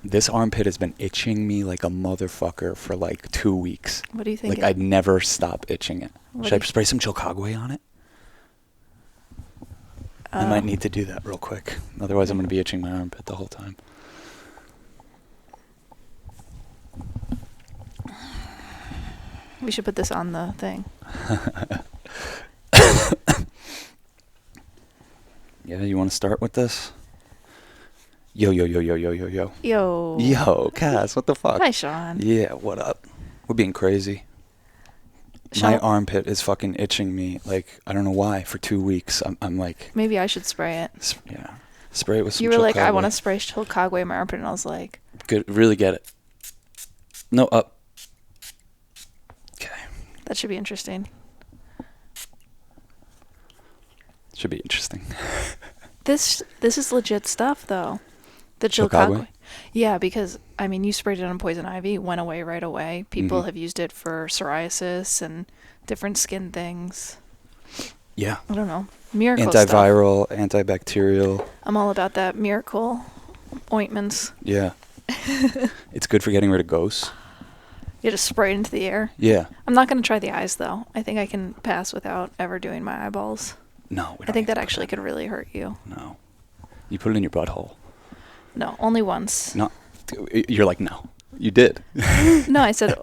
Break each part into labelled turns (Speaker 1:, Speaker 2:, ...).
Speaker 1: This armpit has been itching me like a motherfucker for like 2 weeks.
Speaker 2: What do you think?
Speaker 1: Like I'd never stop itching it. Should I spray some Chilcagwe on it? I might need to do that real quick. Otherwise, I'm going to be itching my armpit the whole time.
Speaker 2: We should put this on the thing.
Speaker 1: Yeah, you want to start with this? Yo.
Speaker 2: Yo.
Speaker 1: Yo, Cass, what the fuck?
Speaker 2: Hi, Sean.
Speaker 1: Yeah, what up? We're being crazy.
Speaker 2: Sean,
Speaker 1: My armpit is fucking itching me, like, I don't know why, for 2 weeks. I'm like...
Speaker 2: Maybe I should spray it.
Speaker 1: Yeah. Spray it with some
Speaker 2: You were like, I
Speaker 1: Chilcagwe.
Speaker 2: want to spray Chilcagwe in my armpit, and I was like...
Speaker 1: Good, really get it. No, up. Okay.
Speaker 2: That should be interesting.
Speaker 1: Should be interesting.
Speaker 2: This is legit stuff, though. The
Speaker 1: Chilcagwe?
Speaker 2: Chilcagwe. Yeah, because, I mean, you sprayed it on poison ivy, went away right away. People have used it for psoriasis and different skin things.
Speaker 1: Yeah.
Speaker 2: I don't know. Miracle stuff.
Speaker 1: Antiviral, antibacterial.
Speaker 2: I'm all about that miracle ointments.
Speaker 1: Yeah. It's good for getting rid of ghosts.
Speaker 2: You just spray it into the air.
Speaker 1: Yeah.
Speaker 2: I'm not going to try the eyes, though. I think I can pass without ever doing my eyeballs.
Speaker 1: No.
Speaker 2: I think that actually could really hurt you.
Speaker 1: No. You put it in your butthole.
Speaker 2: No, only once.
Speaker 1: No. You're like, no. You did.
Speaker 2: No, I said,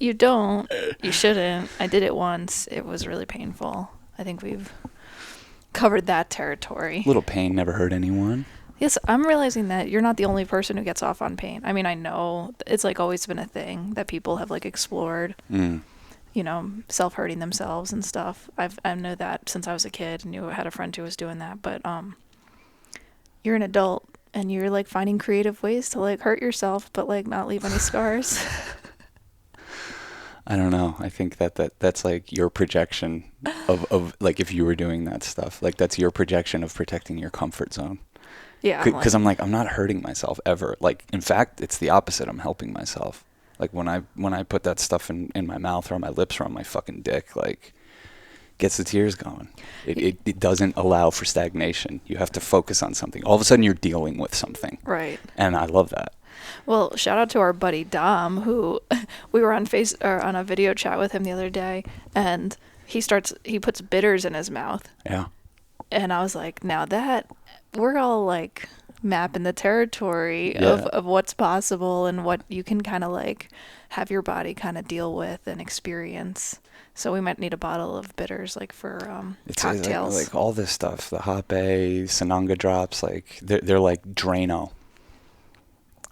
Speaker 2: you don't. You shouldn't. I did it once. It was really painful. I think we've covered that territory.
Speaker 1: Little pain never hurt anyone.
Speaker 2: Yes, I'm realizing that you're not the only person who gets off on pain. I mean, I know it's like always been a thing that people have like explored, you know, self-hurting themselves and stuff. I know that since I was a kid. I had a friend who was doing that, but you're an adult and you're like finding creative ways to like hurt yourself, but like not leave any scars.
Speaker 1: I don't know. I think that's like your projection of like if you were doing that stuff. Like that's your projection of protecting your comfort zone.
Speaker 2: Yeah.
Speaker 1: Because I'm not hurting myself ever. Like, in fact, it's the opposite. I'm helping myself. Like, when I put that stuff in my mouth or on my lips or on my fucking dick, like, gets the tears going. It doesn't allow for stagnation. You have to focus on something. All of a sudden, you're dealing with something. Right. And I love that.
Speaker 2: Well, shout out to our buddy Dom, who we were on on a video chat with him the other day, and he puts bitters in his mouth. Yeah. And I was like, now that we're all like mapping the territory of what's possible and what you can kind of like have your body kind of deal with and experience. So we might need a bottle of bitters like for cocktails.
Speaker 1: Like all this stuff, the Hape, Sananga drops, like they're like Drano.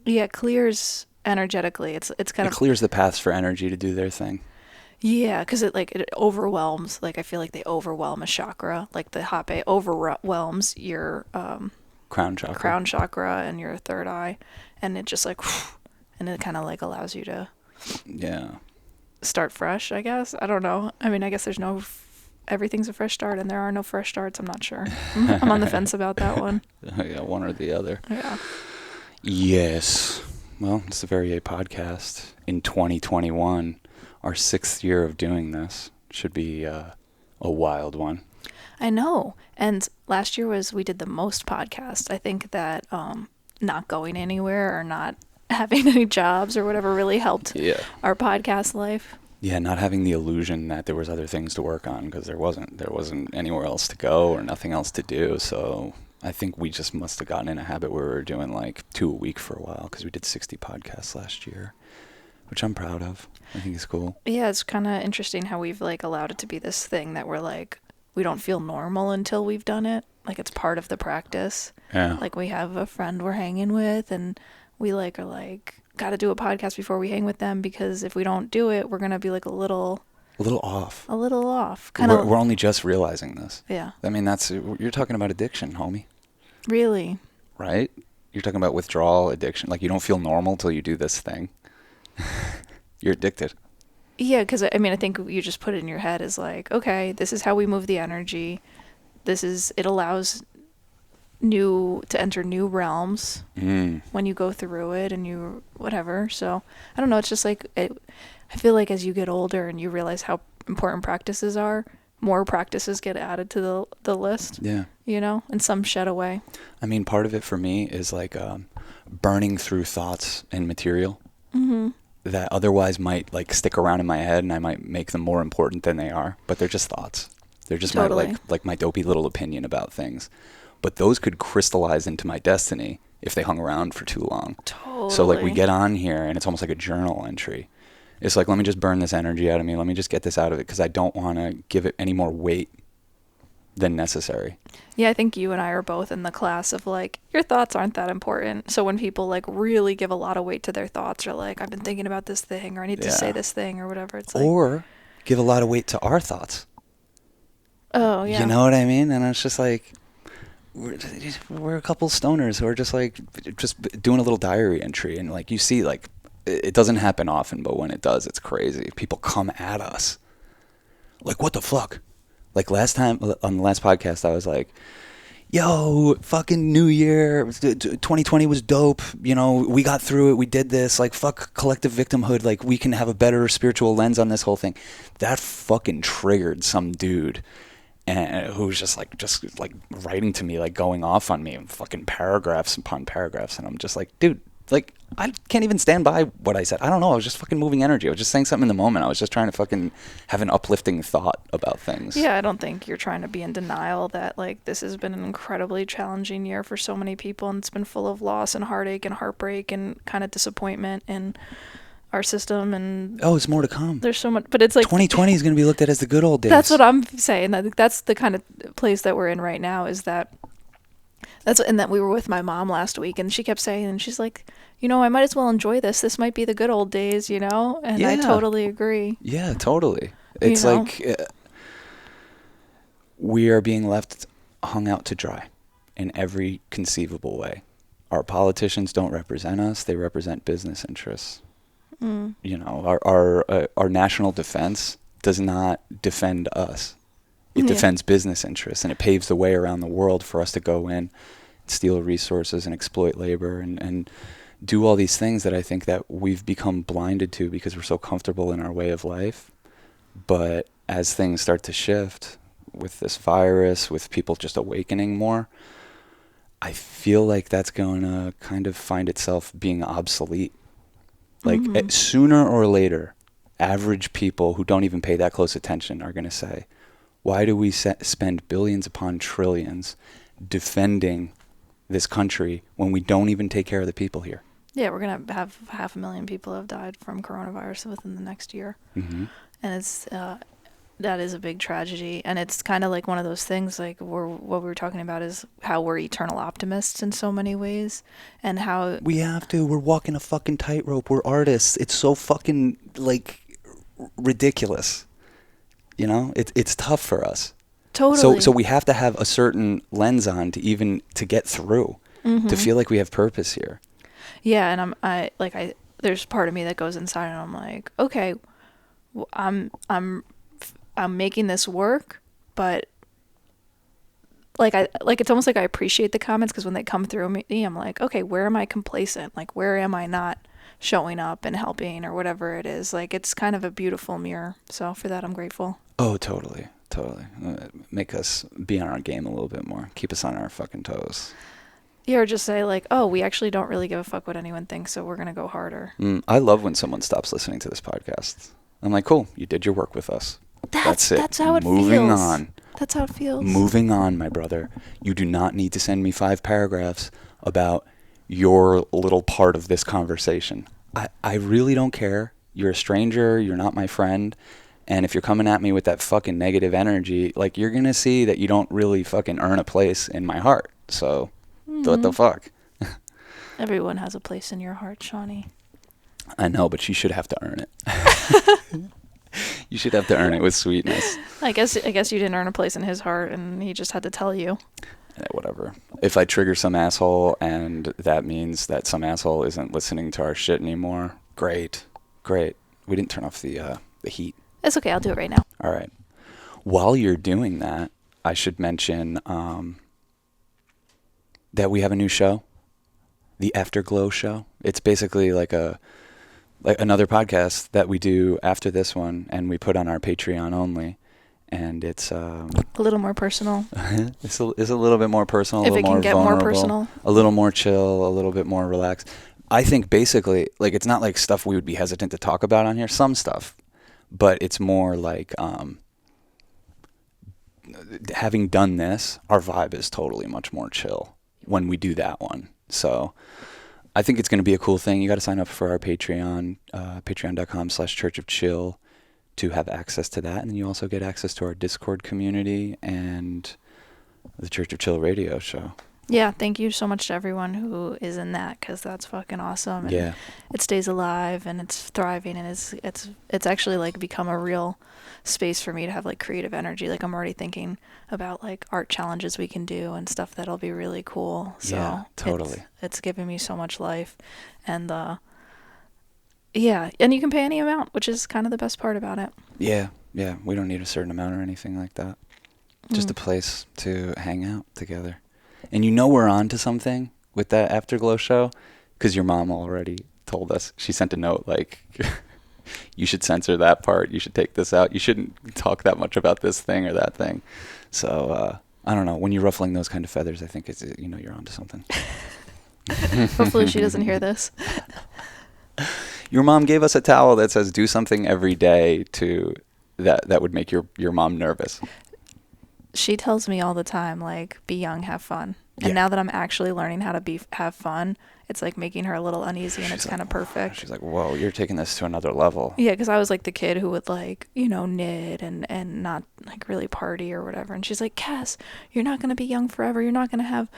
Speaker 2: Yeah, it clears energetically. It
Speaker 1: clears the paths for energy to do their thing.
Speaker 2: Yeah, because it overwhelms. Like I feel like they overwhelm a chakra. Like the Hape overwhelms your crown chakra and your third eye, and it just like, and it kind of like allows you to start fresh. I guess I don't know. I mean, I guess there's everything's a fresh start, and there are no fresh starts. I'm not sure. I'm on the fence about that one.
Speaker 1: Yeah, one or the other.
Speaker 2: Yeah.
Speaker 1: Yes. Well, it's the Very A podcast in 2021. Our 6th year of doing this should be a wild one.
Speaker 2: I know. And last year we did the most podcasts. I think that not going anywhere or not having any jobs or whatever really helped our podcast life.
Speaker 1: Yeah, not having the illusion that there was other things to work on because there wasn't anywhere else to go or nothing else to do. So I think we just must have gotten in a habit where we were doing like 2 a week for a while because we did 60 podcasts last year, which I'm proud of. I think it's cool.
Speaker 2: Yeah, it's kind of interesting how we've like allowed it to be this thing that we're like, we don't feel normal until we've done it. Like it's part of the practice. Yeah. Like we have a friend we're hanging with and we like are like, got to do a podcast before we hang with them because if we don't do it, we're going to be like a little off.
Speaker 1: We're only just realizing this.
Speaker 2: Yeah.
Speaker 1: I mean, you're talking about addiction, homie.
Speaker 2: Really?
Speaker 1: Right? You're talking about withdrawal addiction. Like you don't feel normal till you do this thing. You're addicted.
Speaker 2: Yeah, because I mean, I think you just put it in your head as like, okay, this is how we move the energy. It allows to enter new realms when you go through it and you whatever. So I don't know. It's just like I feel like as you get older and you realize how important practices are, more practices get added to the list. Yeah. You know, and some shed away.
Speaker 1: I mean, part of it for me is like burning through thoughts and material that otherwise might like stick around in my head, and I might make them more important than they are, but they're just thoughts. They're just
Speaker 2: Totally.
Speaker 1: my dopey little opinion about things. But those could crystallize into my destiny if they hung around for too long.
Speaker 2: Totally.
Speaker 1: So like we get on here and it's almost like a journal entry. It's like, let me just burn this energy out of me. Let me just get this out of it because I don't want to give it any more weight than necessary.
Speaker 2: Yeah, I think you and I are both in the class of like, your thoughts aren't that important. So when people like really give a lot of weight to their thoughts, or like, I've been thinking about this thing, or I need to say this thing, or whatever, it's like,
Speaker 1: or give a lot of weight to our thoughts.
Speaker 2: Oh yeah.
Speaker 1: You know what I mean? And it's just like, we're a couple stoners who are just like just doing a little diary entry, and like you see, like it doesn't happen often, but when it does, it's crazy. People come at us like, what the fuck? Like last time on the last podcast, I was like, yo, fucking New Year, 2020 was dope. You know, we got through it. We did this. Like, fuck collective victimhood. Like, we can have a better spiritual lens on this whole thing. That fucking triggered some dude who was just like writing to me, like going off on me, and fucking paragraphs upon paragraphs. And I'm just like, dude, like, I can't even stand by what I said. I don't know. I was just fucking moving energy. I was just saying something in the moment. I was just trying to fucking have an uplifting thought about things.
Speaker 2: Yeah, I don't think you're trying to be in denial that like this has been an incredibly challenging year for so many people, and it's been full of loss and heartache and heartbreak and kind of disappointment in our system. And
Speaker 1: it's more to come.
Speaker 2: There's so much, but it's like
Speaker 1: 2020 is going to be looked at as the good old days.
Speaker 2: That's what I'm saying. I think that's the kind of place that we're in right now. And that we were with my mom last week, and she kept saying, and she's like, you know, I might as well enjoy this. This might be the good old days, you know? And I totally agree.
Speaker 1: Yeah, totally. It's like we are being left hung out to dry in every conceivable way. Our politicians don't represent us. They represent business interests. You know, our national defense does not defend us. It defends business interests, and it paves the way around the world for us to go in, steal resources, and exploit labor, and do all these things that I think that we've become blinded to because we're so comfortable in our way of life. But as things start to shift with this virus, with people just awakening more, I feel like that's going to kind of find itself being obsolete. Like sooner or later, average people who don't even pay that close attention are going to say, why do we spend billions upon trillions defending this country when we don't even take care of the people here?
Speaker 2: Yeah, we're going to have 500,000 people have died from coronavirus within the next year. And it's that is a big tragedy. And it's kind of like one of those things, like what we were talking about is how we're eternal optimists in so many ways, and how
Speaker 1: we have to. We're walking a fucking tightrope. We're artists. It's so fucking like ridiculous. You know, it's tough for us.
Speaker 2: Totally.
Speaker 1: So we have to have a certain lens on to get through, to feel like we have purpose here.
Speaker 2: Yeah, and there's part of me that goes inside, and I'm like, okay, I'm making this work, but it's almost like I appreciate the comments, because when they come through me, I'm like, okay, where am I complacent? Like, where am I not showing up and helping or whatever it is? Like, it's kind of a beautiful mirror. So for that, I'm grateful.
Speaker 1: Oh, totally. Make us be on our game a little bit more. Keep us on our fucking toes.
Speaker 2: Yeah, or just say like, oh, we actually don't really give a fuck what anyone thinks, so we're going to go harder.
Speaker 1: I love when someone stops listening to this podcast. I'm like, cool, you did your work with us. That's it.
Speaker 2: That's how it feels.
Speaker 1: Moving on.
Speaker 2: That's how it feels.
Speaker 1: Moving on, my brother. You do not need to send me 5 paragraphs about your little part of this conversation. I really don't care. You're a stranger. You're not my friend. And if you're coming at me with that fucking negative energy, like, you're going to see that you don't really fucking earn a place in my heart. So, what the fuck?
Speaker 2: Everyone has a place in your heart, Shawnee.
Speaker 1: I know, but you should have to earn it. You should have to earn it with sweetness.
Speaker 2: I guess you didn't earn a place in his heart, and he just had to tell you.
Speaker 1: Yeah, whatever. If I trigger some asshole and that means that some asshole isn't listening to our shit anymore, great. We didn't turn off the heat.
Speaker 2: It's okay. I'll do it right now.
Speaker 1: All right. While you're doing that, I should mention that we have a new show, the Afterglow Show. It's basically like another podcast that we do after this one, and we put on our Patreon only. and it's
Speaker 2: a little more personal.
Speaker 1: it's a little bit more personal,
Speaker 2: If
Speaker 1: a little
Speaker 2: it
Speaker 1: more
Speaker 2: can get
Speaker 1: vulnerable,
Speaker 2: more personal.
Speaker 1: a little more chill, a little bit more relaxed. I think basically, like, it's not like stuff we would be hesitant to talk about on here. Some stuff, but it's more like having done this, our vibe is totally much more chill when we do that one. So I think it's going to be a cool thing. You got to sign up for our Patreon, patreon.com/churchofchill to have access to that. And then you also get access to our Discord community and the Church of Chill radio show.
Speaker 2: Yeah, thank you so much to everyone who is in that, because that's fucking awesome. And
Speaker 1: yeah,
Speaker 2: it stays alive and it's thriving, and it's actually like become a real space for me to have like creative energy. Like I'm already thinking about like art challenges we can do and stuff that'll be really cool. So
Speaker 1: yeah, totally.
Speaker 2: It's giving me so much life, and yeah, and you can pay any amount, which is kind of the best part about it.
Speaker 1: Yeah, we don't need a certain amount or anything like that. Just a place to hang out together. And you know we're on to something with that Afterglow show, because your mom already told us. She sent a note like, you should censor that part. You should take this out. You shouldn't talk that much about this thing or that thing. So I don't know. When you're ruffling those kind of feathers, I think it's, you're on to something.
Speaker 2: Hopefully she doesn't hear this.
Speaker 1: Your mom gave us a towel that says do something every day that would make your mom nervous.
Speaker 2: She tells me all the time, like, be young, have fun. And now that I'm actually learning how to have fun, it's like making her a little uneasy, and it's kind of perfect.
Speaker 1: She's like, whoa, you're taking this to another level.
Speaker 2: Yeah, because I was like the kid who would like, knit and not like really party or whatever. And she's like, Cass, you're not going to be young forever. You're not going to have,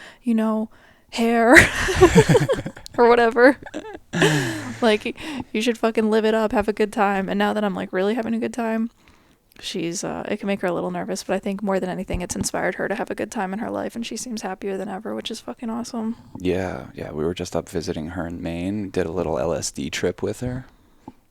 Speaker 2: hair or whatever. Like, you should fucking live it up, have a good time. And now that I'm like really having a good time, it can make her a little nervous, but I think more than anything it's inspired her to have a good time in her life, and she seems happier than ever, which is fucking awesome.
Speaker 1: Yeah, we were just up visiting her in Maine, did a little LSD trip with her.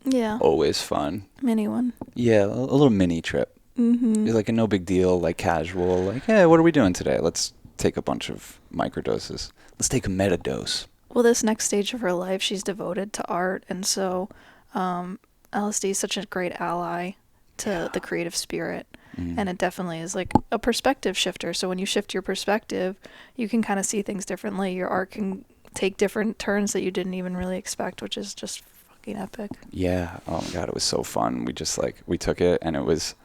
Speaker 2: Yeah.
Speaker 1: Always fun.
Speaker 2: Mini one.
Speaker 1: Yeah, a little mini trip. Mm-hmm. It's like a no big deal, like casual, like, hey, what are we doing today? Let's take a bunch of microdoses. Let's take a metadose.
Speaker 2: Well, this next stage of her life, she's devoted to art, and so LSD is such a great ally to the creative spirit. And it definitely is like a perspective shifter. So when you shift your perspective, you can kind of see things differently. Your art can take different turns that you didn't even really expect, which is just fucking epic. Yeah.
Speaker 1: Oh my God, it was so fun. We took it, and it was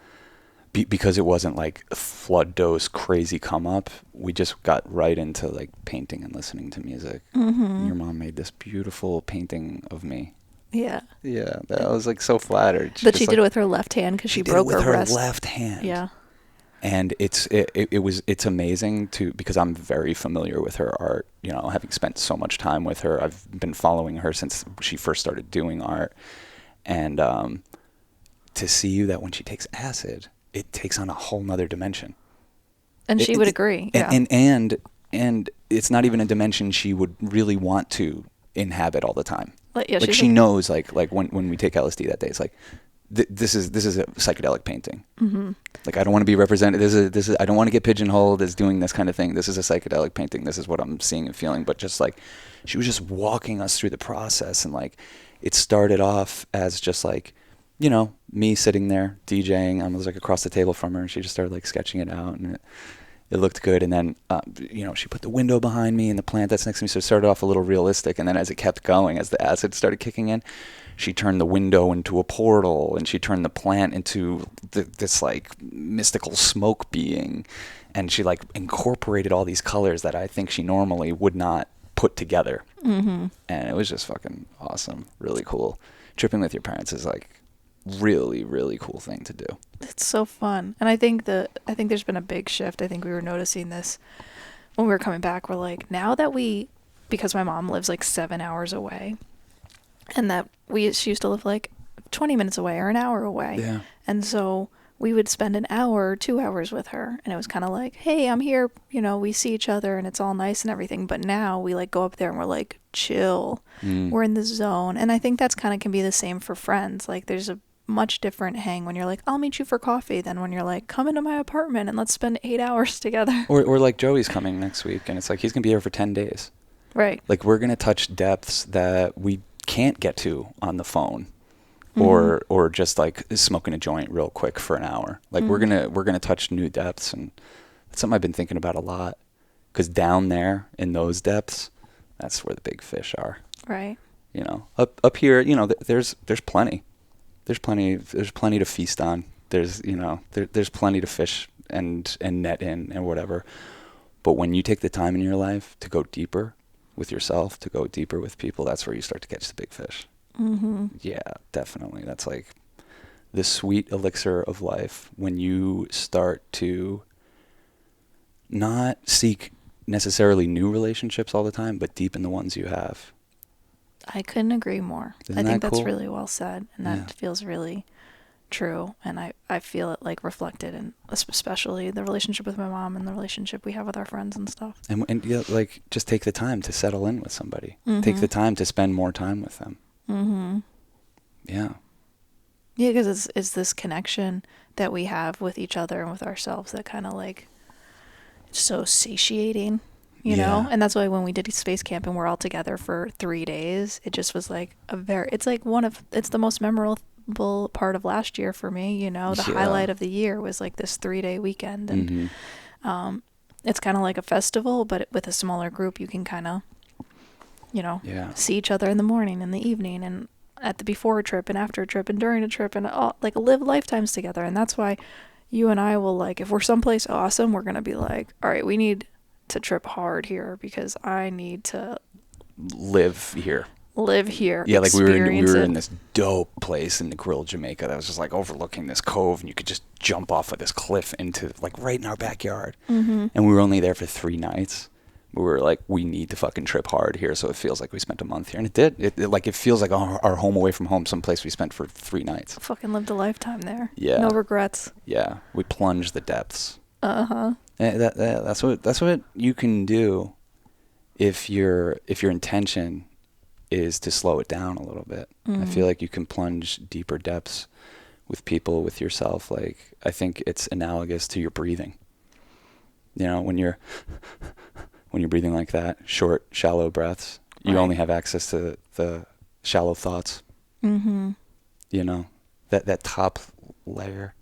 Speaker 1: because it wasn't like a flood dose crazy come up. We just got right into like painting and listening to music. Mm-hmm. Your mom made this beautiful painting of me. Yeah. Yeah, I was like so flattered.
Speaker 2: But she did it with her left hand because she broke her wrist.
Speaker 1: With her left hand.
Speaker 2: Yeah.
Speaker 1: And it's amazing because I'm very familiar with her art, having spent so much time with her. I've been following her since she first started doing art. And to see that when she takes acid, it takes on a whole nother dimension.
Speaker 2: And she would agree. Yeah.
Speaker 1: And it's not even a dimension she would really want to inhabit all the time.
Speaker 2: Yeah,
Speaker 1: like she knows, like when we take LSD that day, it's like this is a psychedelic painting. Mm-hmm. Like I don't want to be represented. This is I don't want to get pigeonholed as doing this kind of thing. This is a psychedelic painting. This is what I'm seeing and feeling. But just like she was just walking us through the process, and like it started off as just like me sitting there DJing. I was like across the table from her, and she just started like sketching it out, and it looked good. And then, she put the window behind me and the plant that's next to me. So it started off a little realistic. And then as it kept going, as the acid started kicking in, she turned the window into a portal, and she turned the plant into this like mystical smoke being. And she like incorporated all these colors that I think she normally would not put together. Mm-hmm. And it was just fucking awesome. Really cool. Tripping with your parents is like really, really cool thing to do.
Speaker 2: It's so fun. And I think there's been a big shift. I think we were noticing this when we were coming back. We're like, now that because my mom lives like 7 hours away, and that she used to live like 20 minutes away or an hour away.
Speaker 1: Yeah.
Speaker 2: And so we would spend an hour or 2 hours with her, and it was kind of like, hey, I'm here, we see each other and it's all nice and everything. But now we like go up there and we're like, chill. We're in the zone. And I think that's kind of can be the same for friends. Like there's a much different hang when you're like, I'll meet you for coffee, than when you're like, come into my apartment and let's spend 8 hours together.
Speaker 1: Or like Joey's coming next week, and it's like he's gonna be here for 10 days.
Speaker 2: Right.
Speaker 1: Like we're gonna touch depths that we can't get to on the phone. or just like smoking a joint real quick for an hour. Like we're gonna touch new depths, and that's something I've been thinking about a lot. Because down there in those depths, that's where the big fish are.
Speaker 2: Right.
Speaker 1: You know, up here, you know, there's plenty. There's plenty to feast on. There's plenty to fish and net in and whatever. But when you take the time in your life to go deeper with yourself, to go deeper with people, that's where you start to catch the big fish. Mm-hmm. Yeah, definitely. That's like the sweet elixir of life when you start to not seek necessarily new relationships all the time, but deepen the ones you have.
Speaker 2: I couldn't agree more.
Speaker 1: Isn't
Speaker 2: I think
Speaker 1: that
Speaker 2: that's
Speaker 1: cool?
Speaker 2: really well said, and that feels really true. And I feel it like reflected in especially the relationship with my mom and the relationship we have with our friends and stuff.
Speaker 1: And yeah, like just take the time to settle in with somebody.
Speaker 2: Mm-hmm.
Speaker 1: Take the time to spend more time with them.
Speaker 2: Mm-hmm.
Speaker 1: Yeah.
Speaker 2: Yeah, because it's this connection that we have with each other and with ourselves that kind of like it's so satiating. You know, and that's why when we did space camp and we're all together for 3 days, it just was like it's the most memorable part of last year for me. You know, the highlight of the year was like this 3-day weekend, and it's kind of like a festival, but with a smaller group, you can kind of, you know, see each other in the morning, in the evening, and at the before trip and after a trip and during a trip, and all, like live lifetimes together. And that's why you and I will, like, if we're someplace awesome, we're gonna be like, all right, we need to trip hard here because I need to
Speaker 1: live here. Yeah, like we were in this dope place in the Grill, Jamaica that was just like overlooking this cove, and you could just jump off of this cliff into like right in our backyard. Mm-hmm. And we were only there for 3 nights. We were like, we need to fucking trip hard here, so it feels like we spent a month here, and it did. It feels like our home away from home, someplace we spent for 3 nights.
Speaker 2: Fucking lived a lifetime there.
Speaker 1: Yeah,
Speaker 2: no regrets.
Speaker 1: Yeah, we plunged the depths. That's what you can do if your intention is to slow it down a little bit. I feel like you can plunge deeper depths with people, with yourself. Like, I think it's analogous to your breathing. You know, when you're breathing like that, short, shallow breaths, you only have access to the shallow thoughts. Mm-hmm. You know, that top layer.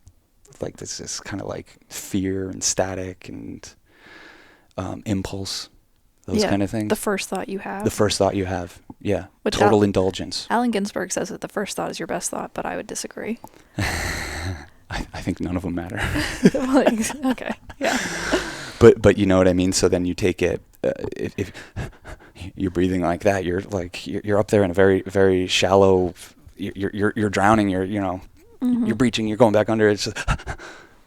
Speaker 1: Like this is kind of like fear and static and impulse, those kind of things.
Speaker 2: The first thought you have.
Speaker 1: Yeah.
Speaker 2: Which
Speaker 1: total indulgence.
Speaker 2: Allen Ginsberg says that the first thought is your best thought, but I would disagree.
Speaker 1: I think none of them matter.
Speaker 2: Okay, yeah.
Speaker 1: But you know what I mean? So then you take it, if you're breathing like that, you're up there in a very, very shallow, you're drowning, you're breaching, you're going back under. It's just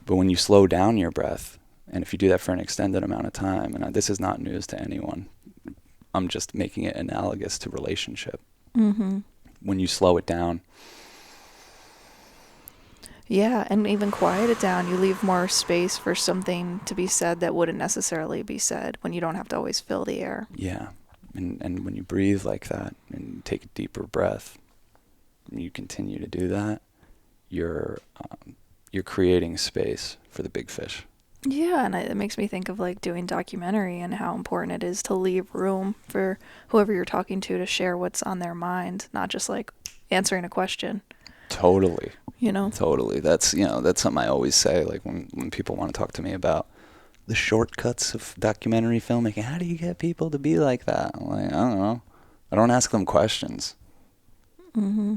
Speaker 1: but when you slow down your breath, and if you do that for an extended amount of time, and this is not news to anyone, I'm just making it analogous to relationship. Mm-hmm. When you slow it down.
Speaker 2: Yeah, and even quiet it down, you leave more space for something to be said that wouldn't necessarily be said when you don't have to always fill the air.
Speaker 1: Yeah, and when you breathe like that and take a deeper breath, and you continue to do that, you're creating space for the big fish.
Speaker 2: Yeah, and it makes me think of like doing documentary and how important it is to leave room for whoever you're talking to share what's on their mind, not just like answering a question.
Speaker 1: Totally.
Speaker 2: You know?
Speaker 1: Totally. That's something I always say, like when people want to talk to me about the shortcuts of documentary filmmaking. How do you get people to be like that? I'm like, I don't know. I don't ask them questions. Mm-hmm.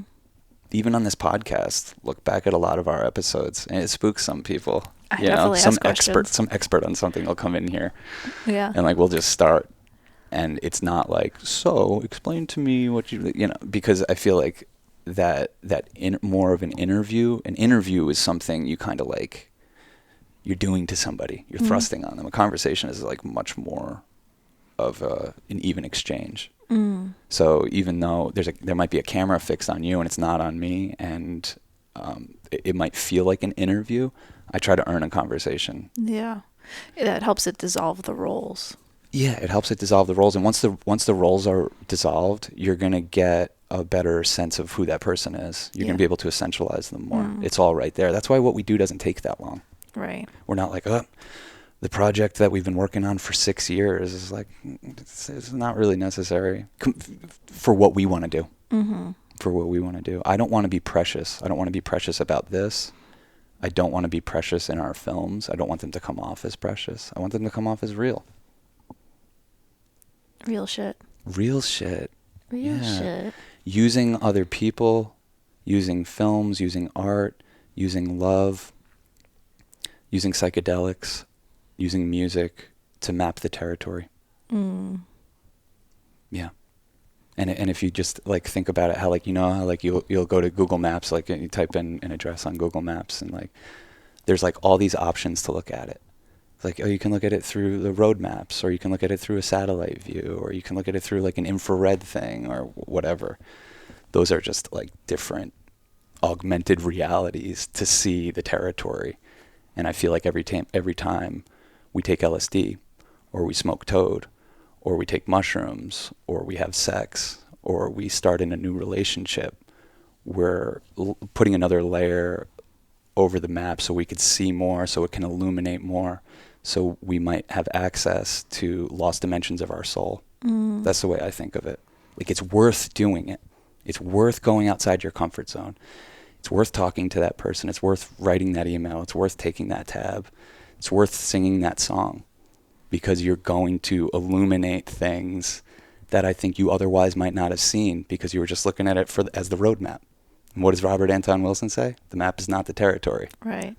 Speaker 1: Even on this podcast, look back at a lot of our episodes, and it spooks some people.
Speaker 2: I definitely ask questions.
Speaker 1: Some expert on something will come in here.
Speaker 2: Yeah.
Speaker 1: And like we'll just start, and it's not like, so explain to me what because I feel like that more of an interview. An interview is something you kind of like you're doing to somebody. You're thrusting on them. A conversation is like much more of an even exchange. Mm. So even though there might be a camera fixed on you and it's not on me, and it might feel like an interview, I try to earn a conversation.
Speaker 2: Yeah, that helps it dissolve the roles.
Speaker 1: Yeah, it helps it dissolve the roles, and once the roles are dissolved, you're gonna get a better sense of who that person is. You're gonna be able to essentialize them more. It's all right there. That's why what we do doesn't take that long.
Speaker 2: Right.
Speaker 1: We're not like, the project that we've been working on for 6 years is like, it's not really necessary for what we want to do. Mm-hmm. for what we want to do. I don't want to be precious. I don't want to be precious about this. I don't want to be precious in our films. I don't want them to come off as precious. I want them to come off as real.
Speaker 2: Real shit.
Speaker 1: Real shit.
Speaker 2: Real shit.
Speaker 1: Using other people, using films, using art, using love, using psychedelics, using music to map the territory. Yeah. And if you just like think about it, how like, you know, how like you'll go to Google Maps, like you type in an address on Google Maps and like there's like all these options to look at it. It's like, oh, you can look at it through the road maps, or you can look at it through a satellite view, or you can look at it through like an infrared thing or whatever. Those are just like different augmented realities to see the territory. And I feel like every time we take LSD or we smoke toad, or we take mushrooms, or we have sex, or we start in a new relationship, we're putting another layer over the map so we could see more, so it can illuminate more, so we might have access to lost dimensions of our soul. That's the way I think of it. Like, it's worth doing it. It's worth going outside your comfort zone. It's worth talking to that person. It's worth writing that email. It's worth taking that tab. It's worth singing that song. Because you're going to illuminate things that I think you otherwise might not have seen because you were just looking at it as the roadmap. And what does Robert Anton Wilson say? The map is not the territory.
Speaker 2: Right.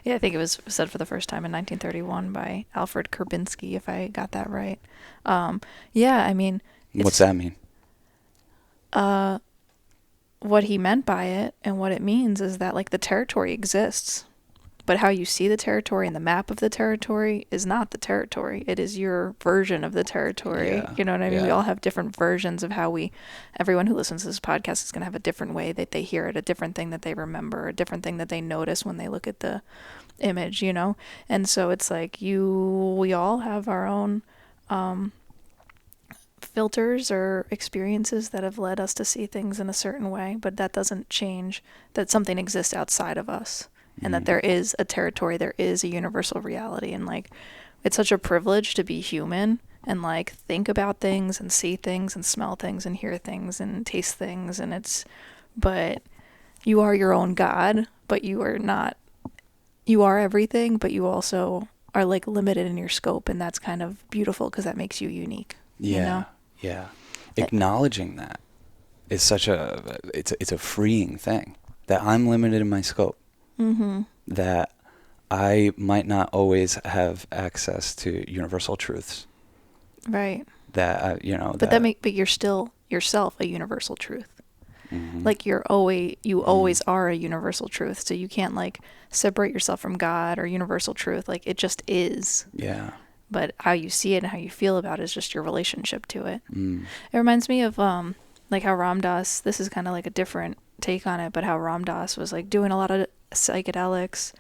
Speaker 2: Yeah, I think it was said for the first time in 1931 by Alfred Korbinski, if I got that right. Yeah, I mean...
Speaker 1: What's that mean?
Speaker 2: What he meant by it and what it means is that, like, the territory exists. But how you see the territory and the map of the territory is not the territory. It is your version of the territory. Yeah, you know what I mean? Yeah. We all have different versions of how everyone who listens to this podcast is going to have a different way that they hear it, a different thing that they remember, a different thing that they notice when they look at the image, you know? And so it's like we all have our own filters or experiences that have led us to see things in a certain way, but that doesn't change that something exists outside of us. And that there is a territory, there is a universal reality. And, like, it's such a privilege to be human and, like, think about things and see things and smell things and hear things and taste things. And but you are your own God, but you are everything, but you also are, like, limited in your scope. And that's kind of beautiful because that makes you unique.
Speaker 1: Yeah. You know? Yeah. Acknowledging that is such it's a freeing thing, that I'm limited in my scope. That I might not always have access to universal truths.
Speaker 2: Right.
Speaker 1: That
Speaker 2: but you're still yourself a universal truth. Like you always are a universal truth. So you can't, like, separate yourself from God or universal truth. Like, it just is.
Speaker 1: Yeah.
Speaker 2: But how you see it and how you feel about it is just your relationship to it. It reminds me of like how Ram Dass. This is kind of like a different take on it, but how Ram Dass was, like, doing a lot of psychedelics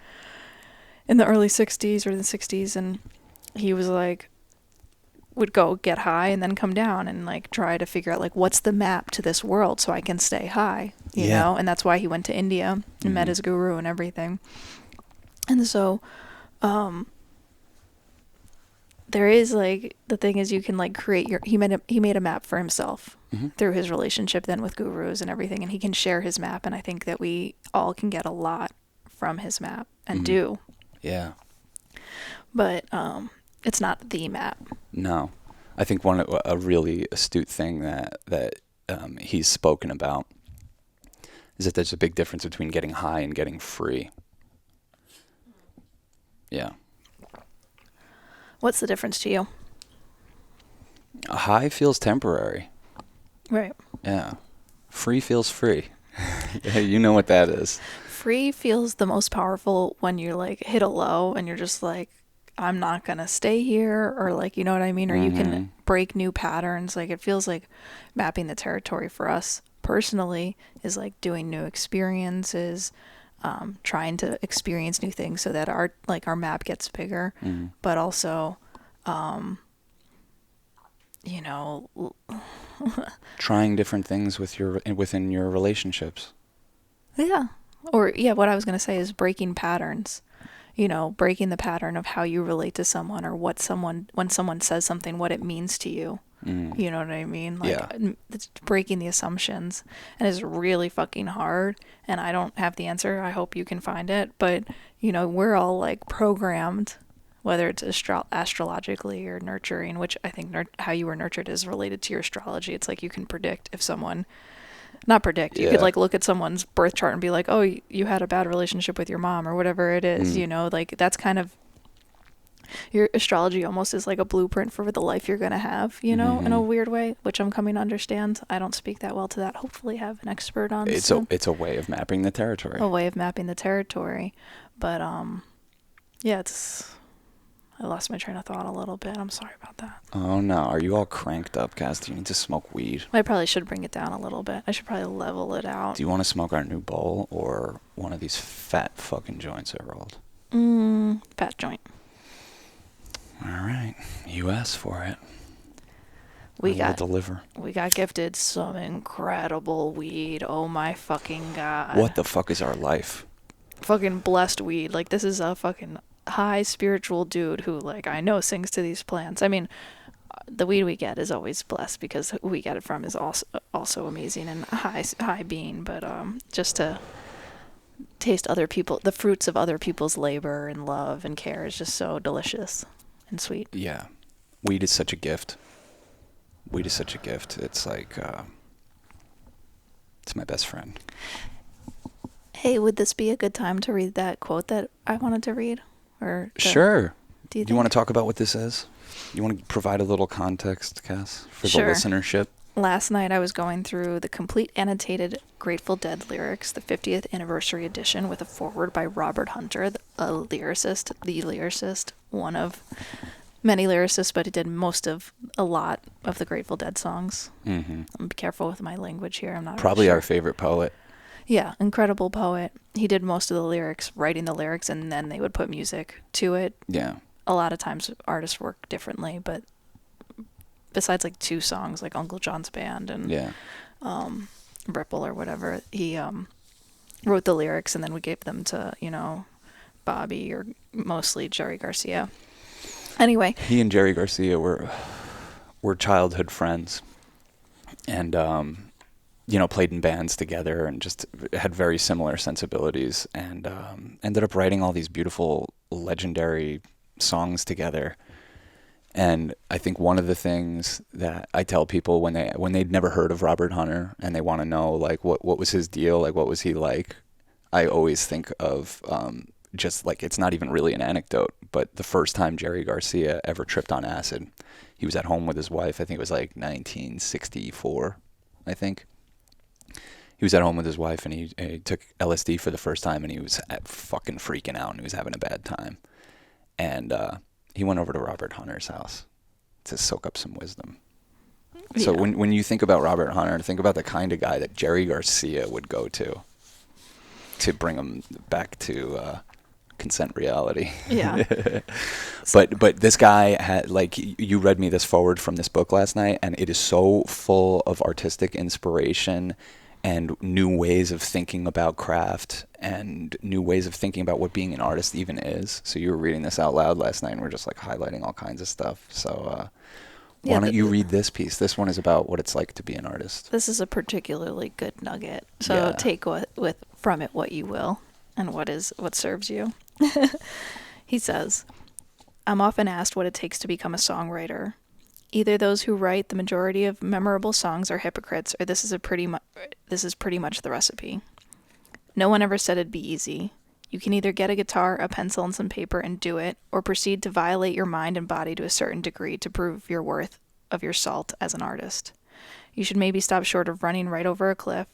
Speaker 2: in the early 60s or the 60s, and he was like would go get high and then come down and, like, try to figure out, like, what's the map to this world so I can stay high, you know? And that's why he went to India and met his guru and everything. And so there is, like, the thing is, you can, like, create he made a map for himself through his relationship then with gurus and everything, and he can share his map, and I think that we all can get a lot from his map and do.
Speaker 1: Yeah.
Speaker 2: But it's not the map.
Speaker 1: No. I think a really astute thing that he's spoken about is that there's a big difference between getting high and getting free. Yeah.
Speaker 2: What's the difference to you?
Speaker 1: A high feels temporary.
Speaker 2: Right.
Speaker 1: Yeah. Free feels free. You know what that is.
Speaker 2: Free feels the most powerful when you, like, hit a low and you're just like, I'm not going to stay here, or, like, you know what I mean? Or you can break new patterns. Like, it feels like mapping the territory for us personally is like doing new experiences, trying to experience new things so that our map gets bigger, but also, you know,
Speaker 1: trying different things within your relationships.
Speaker 2: Yeah. Or, yeah, what I was going to say is breaking patterns, you know, breaking the pattern of how you relate to someone, or when someone says something, what it means to you. You know what I mean? Like, it's breaking the assumptions, and it's really fucking hard, and I don't have the answer. I hope you can find it, but, we're all, like, programmed, whether it's astrologically or nurturing, which I think how you were nurtured is related to your astrology. It's like you can predict if someone... Not predict. You could, like, look at someone's birth chart and be like, oh, you had a bad relationship with your mom or whatever it is, like, that's kind of... Your astrology almost is like a blueprint for the life you're going to have, in a weird way, which I'm coming to understand. I don't speak that well to that. Hopefully have an expert on
Speaker 1: it's a way of mapping the territory.
Speaker 2: A way of mapping the territory. But, I lost my train of thought a little bit. I'm sorry about that.
Speaker 1: Oh, no. Are you all cranked up, Cass? Do you need to smoke weed?
Speaker 2: I probably should bring it down a little bit. I should probably level it out.
Speaker 1: Do you want to smoke our new bowl or one of these fat fucking joints I rolled?
Speaker 2: Fat joint.
Speaker 1: All right. You asked for it.
Speaker 2: We got gifted some incredible weed. Oh my fucking God.
Speaker 1: What the fuck is our life?
Speaker 2: Fucking blessed weed. Like, this is a fucking high spiritual dude who, like, I know sings to these plants. I mean, the weed we get is always blessed because who we get it from is also amazing and high being. But just to taste the fruits of other people's labor and love and care is just so delicious and sweet.
Speaker 1: Yeah. Weed is such a gift. It's like, it's my best friend.
Speaker 2: Hey, would this be a good time to read that quote that I wanted to read?
Speaker 1: Sure. Do you want to talk about what this is? You want to provide a little context, Cass, for the listenership?
Speaker 2: Last night I was going through the complete annotated Grateful Dead lyrics, the 50th anniversary edition, with a foreword by Robert Hunter, the lyricist, one of many lyricists, but he did a lot of the Grateful Dead songs. Mm-hmm. Be careful with my language here. I'm not
Speaker 1: probably
Speaker 2: really sure.
Speaker 1: Our favorite poet.
Speaker 2: Yeah, incredible poet. He did most of the lyrics, writing the lyrics, and then they would put music to it. Yeah. A lot of times artists work differently, but besides like 2 songs, like Uncle John's Band and Ripple or whatever, he wrote the lyrics and then we gave them to, Bobby or mostly Jerry Garcia. Anyway.
Speaker 1: He and Jerry Garcia were childhood friends and, played in bands together and just had very similar sensibilities and ended up writing all these beautiful, legendary songs together. And I think one of the things that I tell people when they'd never heard of Robert Hunter and they want to know, like, what was his deal, like, what was he like, I always think of just, like, it's not even really an anecdote, but the first time Jerry Garcia ever tripped on acid, he was at home with his wife. I think it was like 1964, I think. He was at home with his wife, and he took LSD for the first time, and he was fucking freaking out, and he was having a bad time. And he went over to Robert Hunter's house to soak up some wisdom. Yeah. So when you think about Robert Hunter, think about the kind of guy that Jerry Garcia would go to bring him back to consent reality. Yeah. But this guy had, like, you read me this forward from this book last night, and it is so full of artistic inspiration and new ways of thinking about craft and new ways of thinking about what being an artist even is. So you were reading this out loud last night and we're just like highlighting all kinds of stuff. So why don't you read this piece? This one is about what it's like to be an artist.
Speaker 2: This is a particularly good nugget. So take from it what you will and what serves you. He says, I'm often asked what it takes to become a songwriter. Either those who write the majority of memorable songs are hypocrites, or this is pretty much the recipe. No one ever said it'd be easy. You can either get a guitar, a pencil, and some paper and do it, or proceed to violate your mind and body to a certain degree to prove your worth of your salt as an artist. You should maybe stop short of running right over a cliff,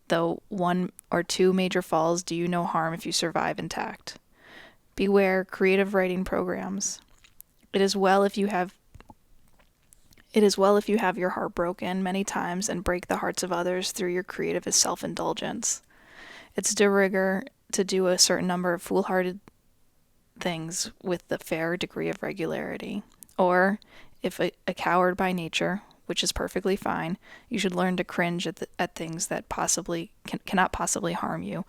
Speaker 2: though 1 or 2 major falls do you no harm if you survive intact. Beware creative writing programs. It is well if you have your heart broken many times and break the hearts of others through your creative self-indulgence. It's de rigueur to do a certain number of foolhardy things with the fair degree of regularity. Or, if a coward by nature, which is perfectly fine, you should learn to cringe at things that cannot possibly harm you,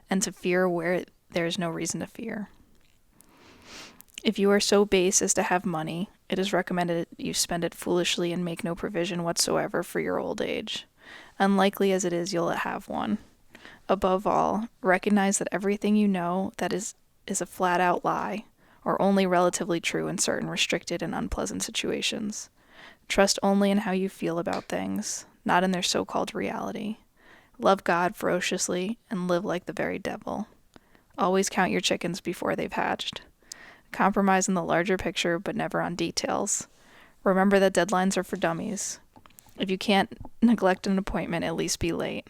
Speaker 2: and to fear where there is no reason to fear. If you are so base as to have money, It is recommended you spend it foolishly and make no provision whatsoever for your old age. Unlikely as it is, you'll have one. Above all, recognize that everything you know that is a flat-out lie, or only relatively true in certain restricted and unpleasant situations. Trust only in how you feel about things, not in their so-called reality. Love God ferociously and live like the very devil. Always count your chickens before they've hatched. Compromise in the larger picture, but never on details. Remember that deadlines are for dummies. If you can't neglect an appointment, at least be late.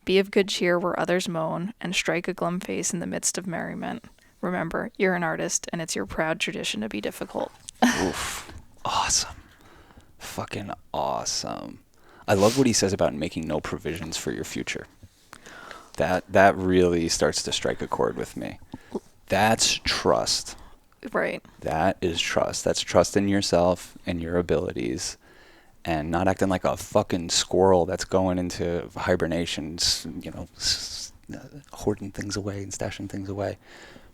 Speaker 2: Be of good cheer where others moan, and strike a glum face in the midst of merriment. Remember, you're an artist, and it's your proud tradition to be difficult.
Speaker 1: Oof. Awesome. Fucking awesome. I love what he says about making no provisions for your future. That really starts to strike a chord with me. That's trust.
Speaker 2: Right.
Speaker 1: That is trust. That's trust in yourself and your abilities, and not acting like a fucking squirrel that's going into hibernation, hoarding things away and stashing things away,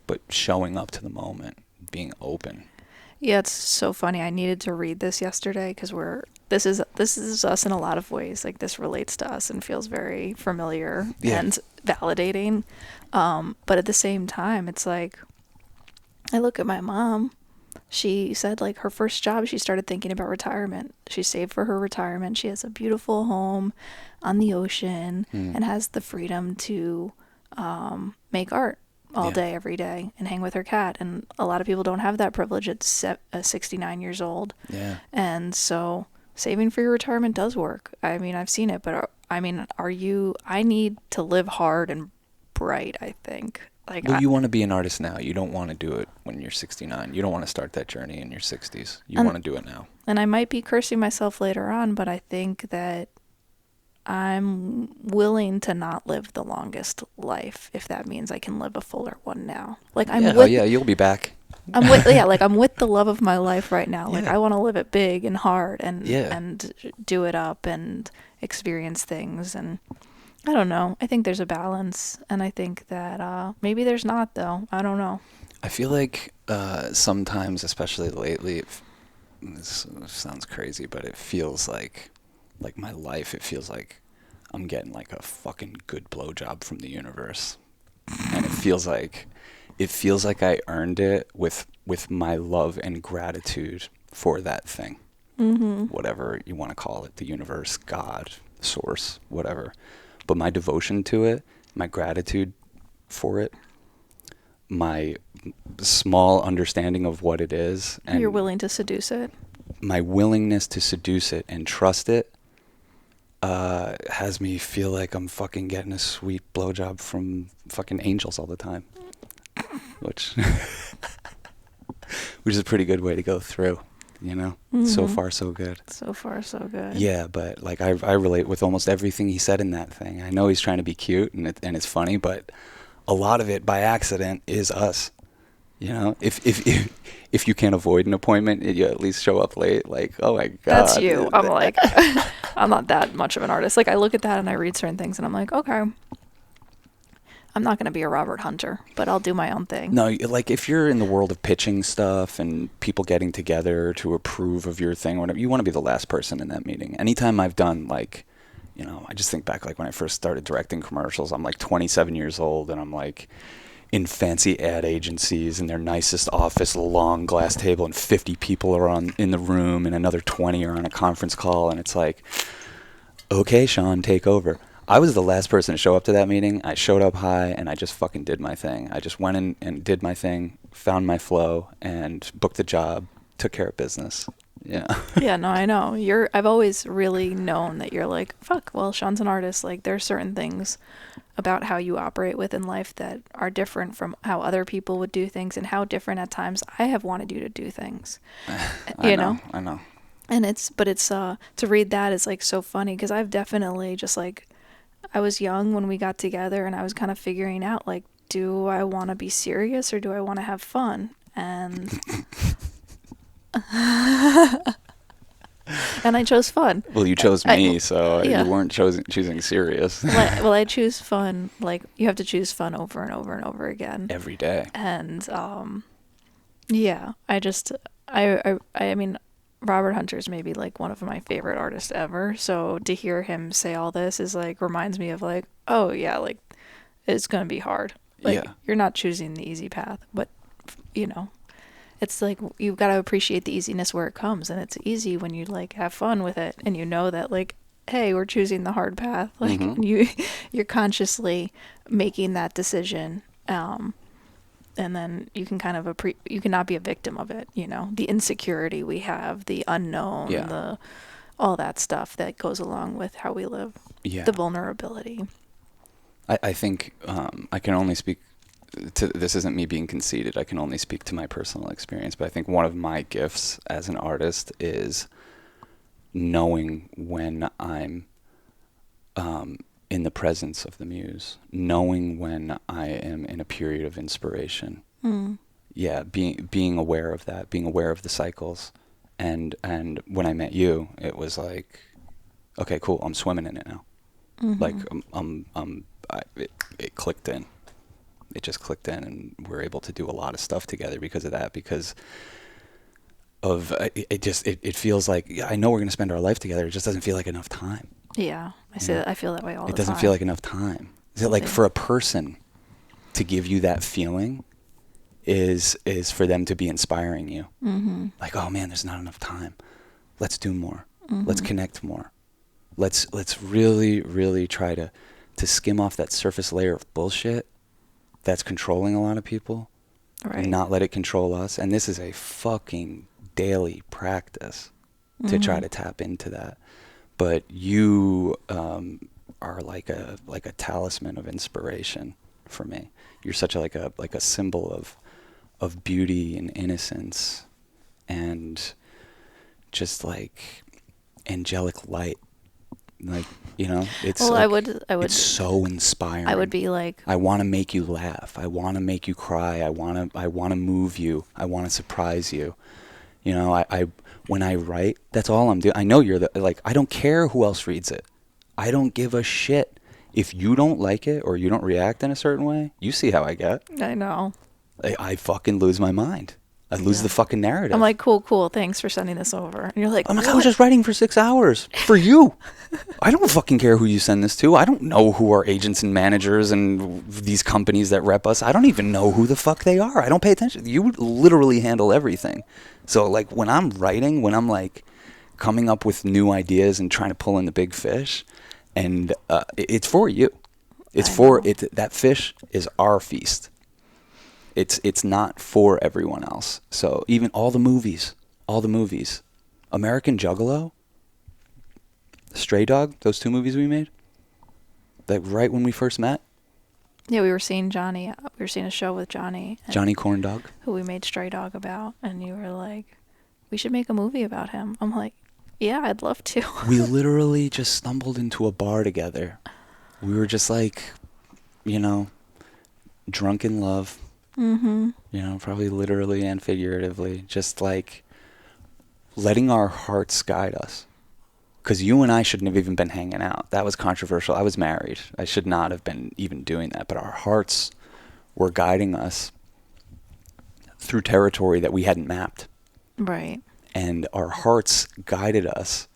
Speaker 1: but showing up to the moment, being open.
Speaker 2: Yeah, it's so funny. I needed to read this yesterday because this is us in a lot of ways. Like, this relates to us and feels very familiar and validating. But at the same time, it's like, I look at my mom. She said, like, her first job, she started thinking about retirement. She saved for her retirement. She has a beautiful home on the ocean and has the freedom to make art all day, every day, and hang with her cat. And a lot of people don't have that privilege at 69 years old. Yeah. And so saving for your retirement does work. I mean, I've seen it, but I need to live hard and bright, I think. Like,
Speaker 1: well, you want to be an artist now. You don't want to do it when you're 69. You don't want to start that journey in your 60s. You want to do it now.
Speaker 2: And I might be cursing myself later on, but I think that I'm willing to not live the longest life if that means I can live a fuller one now. Like,
Speaker 1: you'll be back.
Speaker 2: I'm with the love of my life right now. Like, I want to live it big and hard and do it up and experience things. And I don't know. I think there's a balance, and I think that maybe there's not, though. I don't know.
Speaker 1: I feel like sometimes, especially lately, this sounds crazy, but it feels like my life, it feels like I'm getting like a fucking good blowjob from the universe. And it feels like I earned it with my love and gratitude for that thing. Mm-hmm. Whatever you want to call it, the universe, God, source, whatever. But my devotion to it, my gratitude for it, my small understanding of what it is. And
Speaker 2: you're willing to seduce it.
Speaker 1: My willingness to seduce it and trust it has me feel like I'm fucking getting a sweet blowjob from fucking angels all the time. Which is a pretty good way to go through, you know? Mm-hmm. So far, so good.
Speaker 2: So far, so good.
Speaker 1: Yeah, but like I relate with almost everything he said in that thing. I know he's trying to be cute and it's funny, but a lot of it by accident is us. You know, if you can't avoid an appointment, you at least show up late. Like, oh my God.
Speaker 2: That's you. I'm like, I'm not that much of an artist. Like, I look at that and I read certain things and I'm like, okay, I'm not going to be a Robert Hunter, but I'll do my own thing.
Speaker 1: No, like if you're in the world of pitching stuff and people getting together to approve of your thing or whatever, you want to be the last person in that meeting. Anytime I've done like, you know, I just think back like when I first started directing commercials, I'm like 27 years old and I'm like in fancy ad agencies in their nicest office, long glass table, and 50 people are in the room and another 20 are on a conference call, and it's like, okay, Sean, take over. I was the last person to show up to that meeting. I showed up high and I just fucking did my thing. I just went in and did my thing, found my flow, and booked the job, took care of business. Yeah.
Speaker 2: Yeah, no, I know. I've always really known that you're like, fuck, well, Sean's an artist. Like, there's certain things about how you operate within life that are different from how other people would do things, and how different at times I have wanted you to do things.
Speaker 1: I know.
Speaker 2: And to read that is like so funny, because I've definitely just like, I was young when we got together and I was kind of figuring out like, do I want to be serious or do I want to have fun? And and I chose fun.
Speaker 1: Well, you chose me, so you weren't choosing serious.
Speaker 2: Well, I choose fun. Like, you have to choose fun over and over and over again.
Speaker 1: Every day.
Speaker 2: And, yeah, I mean, Robert Hunter's maybe like one of my favorite artists ever. So to hear him say all this is like reminds me of like, oh yeah, like it's gonna be hard. Like you're not choosing the easy path, but you know, it's like you've got to appreciate the easiness where it comes, and it's easy when you like have fun with it, and you know that like, hey, we're choosing the hard path. Like you're consciously making that decision. And then you can kind of you cannot be a victim of it, you know, the insecurity we have, the unknown, the all that stuff that goes along with how we live, the vulnerability.
Speaker 1: I think I can only speak to, this isn't me being conceited, I can only speak to my personal experience, but I think one of my gifts as an artist is knowing when I'm in the presence of the muse, knowing when I am in a period of inspiration. Yeah, being aware of that, being aware of the cycles. And when I met you, it was like, okay, cool, I'm swimming in it now. Like it clicked in. It just clicked in, and we're able to do a lot of stuff together because of that, because of it feels like, I know we're going to spend our life together, it just doesn't feel like enough time.
Speaker 2: Yeah, I say that. I feel that way all the time.
Speaker 1: It doesn't feel like enough time. Is it like for a person to give you that feeling is for them to be inspiring you? Like, oh man, there's not enough time. Let's do more. Let's connect more. Let's really, really try to skim off that surface layer of bullshit that's controlling a lot of people, and not let it control us. And this is a fucking daily practice to try to tap into that. But you are like a talisman of inspiration for me. You're such a symbol of beauty and innocence, and just like angelic light. Like, you know, it's
Speaker 2: well,
Speaker 1: like,
Speaker 2: I would
Speaker 1: it's so inspiring.
Speaker 2: I would be like,
Speaker 1: I want to make you laugh. I want to make you cry. I want to move you. I want to surprise you. You know, I when I write, that's all I'm doing. I know you're I don't care who else reads it. I don't give a shit. If you don't like it or you don't react in a certain way, you see how I get.
Speaker 2: I know.
Speaker 1: I fucking lose my mind. I lose the fucking narrative.
Speaker 2: I'm like, cool, thanks for sending this over. And you're like,
Speaker 1: I'm like, I was just writing for 6 hours for you. I don't fucking care who you send this to. I don't know who are agents and managers and these companies that rep us. I don't even know who the fuck they are. I don't pay attention. You literally handle everything. So like when I'm writing, when I'm like coming up with new ideas and trying to pull in the big fish, and it's for you. It's for it. That fish is our feast. It's not for everyone else. So even all the movies, American Juggalo, Stray Dog, those 2 movies we made, like right when we first met.
Speaker 2: Yeah, we were seeing Johnny. We were seeing a show with Johnny.
Speaker 1: Johnny Corndog.
Speaker 2: Who we made Stray Dog about, and you were like, we should make a movie about him. I'm like, yeah, I'd love to.
Speaker 1: We literally just stumbled into a bar together. We were just like, you know, drunk in love. You know, probably literally and figuratively, just like letting our hearts guide us. Because you and I shouldn't have even been hanging out. That was controversial. I was married. I should not have been even doing that. But our hearts were guiding us through territory that we hadn't mapped.
Speaker 2: Right.
Speaker 1: And our hearts guided us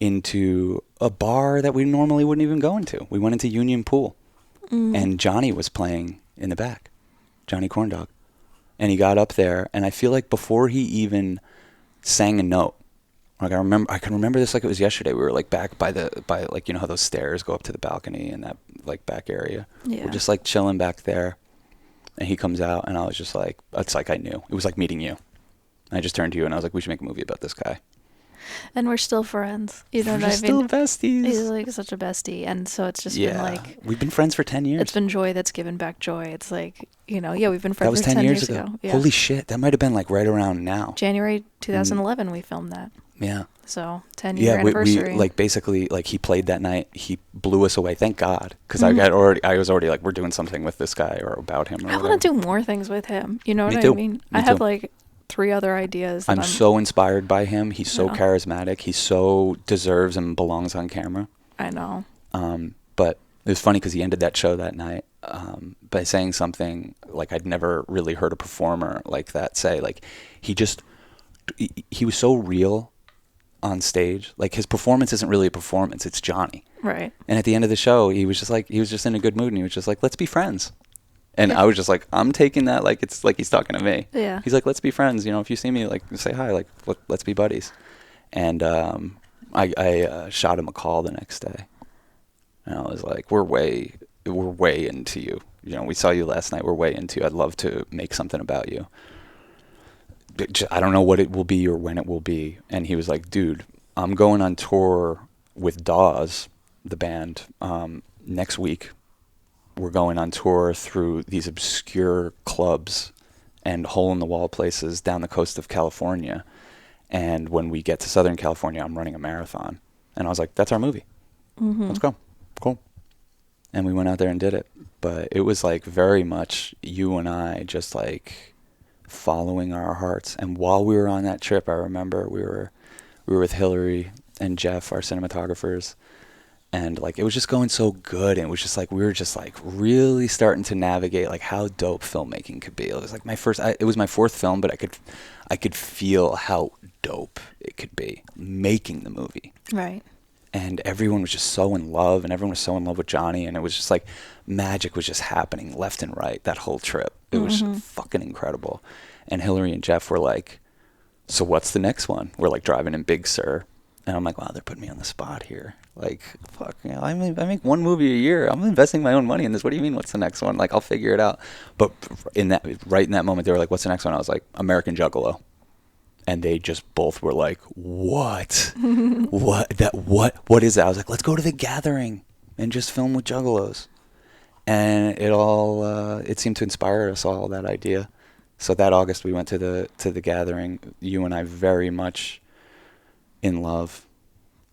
Speaker 1: into a bar that we normally wouldn't even go into. We went into Union Pool. And Johnny was playing in the back. Johnny Corndog. And he got up there, and I feel like before he even sang a note, like I can remember this like it was yesterday. We were like back by like, you know how those stairs go up to the balcony in that like back area. Yeah. We're just like chilling back there, and he comes out, and I was just like, it's like I knew. It was like meeting you. And I just turned to you, and I was like, we should make a movie about this guy.
Speaker 2: And we're still friends. You know what I mean?
Speaker 1: We're still besties.
Speaker 2: He's like such a bestie. And so it's just been like...
Speaker 1: We've been friends for 10 years.
Speaker 2: It's been joy that's given back joy. It's like, you know, we've been friends for 10 years ago. Yeah.
Speaker 1: Holy shit. That might have been like right around now.
Speaker 2: January 2011 we filmed that.
Speaker 1: Yeah.
Speaker 2: So 10-year anniversary.
Speaker 1: We like basically like he played that night. He blew us away. Thank God. Because I was already like, we're doing something with this guy or about him. Or
Speaker 2: I want to do more things with him. You know what I mean? I have like 3 other ideas.
Speaker 1: I'm so inspired by him. He's so charismatic. He so deserves and belongs on camera.
Speaker 2: I know.
Speaker 1: But it was funny because he ended that show that night by saying something like I'd never really heard a performer like that say. Like he was so real on stage. Like, his performance isn't really a performance, it's Johnny.
Speaker 2: Right.
Speaker 1: And at the end of the show, he was just in a good mood, and he was just like, let's be friends. And I was just like, I'm taking that like it's like he's talking to me.
Speaker 2: Yeah.
Speaker 1: He's like, let's be friends. You know, if you see me, like, say hi. Like, let's be buddies. And I shot him a call the next day. And I was like, we're way into you. You know, we saw you last night. We're way into you. I'd love to make something about you. I don't know what it will be or when it will be. And he was like, dude, I'm going on tour with Dawes, the band, next week. We're going on tour through these obscure clubs and hole-in-the-wall places down the coast of California. And when we get to Southern California, I'm running a marathon. And I was like, that's our movie. Mm-hmm. Let's go. Cool. And we went out there and did it. But it was like very much you and I just like following our hearts. And while we were on that trip, I remember we were with Hillary and Jeff, our cinematographers. And like, it was just going so good. And it was just like, we were just like really starting to navigate like how dope filmmaking could be. It was like it was my fourth film, but I could feel how dope it could be making the movie.
Speaker 2: Right.
Speaker 1: And everyone was just so in love, and everyone was so in love with Johnny. And it was just like magic was just happening left and right that whole trip. It was fucking incredible. And Hillary and Jeff were like, so what's the next one? We're like driving in Big Sur. And I'm like, wow, they're putting me on the spot here. Like, fuck, you know, I make one movie a year. I'm investing my own money in this. What do you mean, what's the next one? Like, I'll figure it out. But right in that moment, they were like, what's the next one? I was like, American Juggalo. And they just both were like, what? What is that? I was like, let's go to The Gathering and just film with juggalos. And it seemed to inspire us all, that idea. So that August, we went to the Gathering. You and I very much in love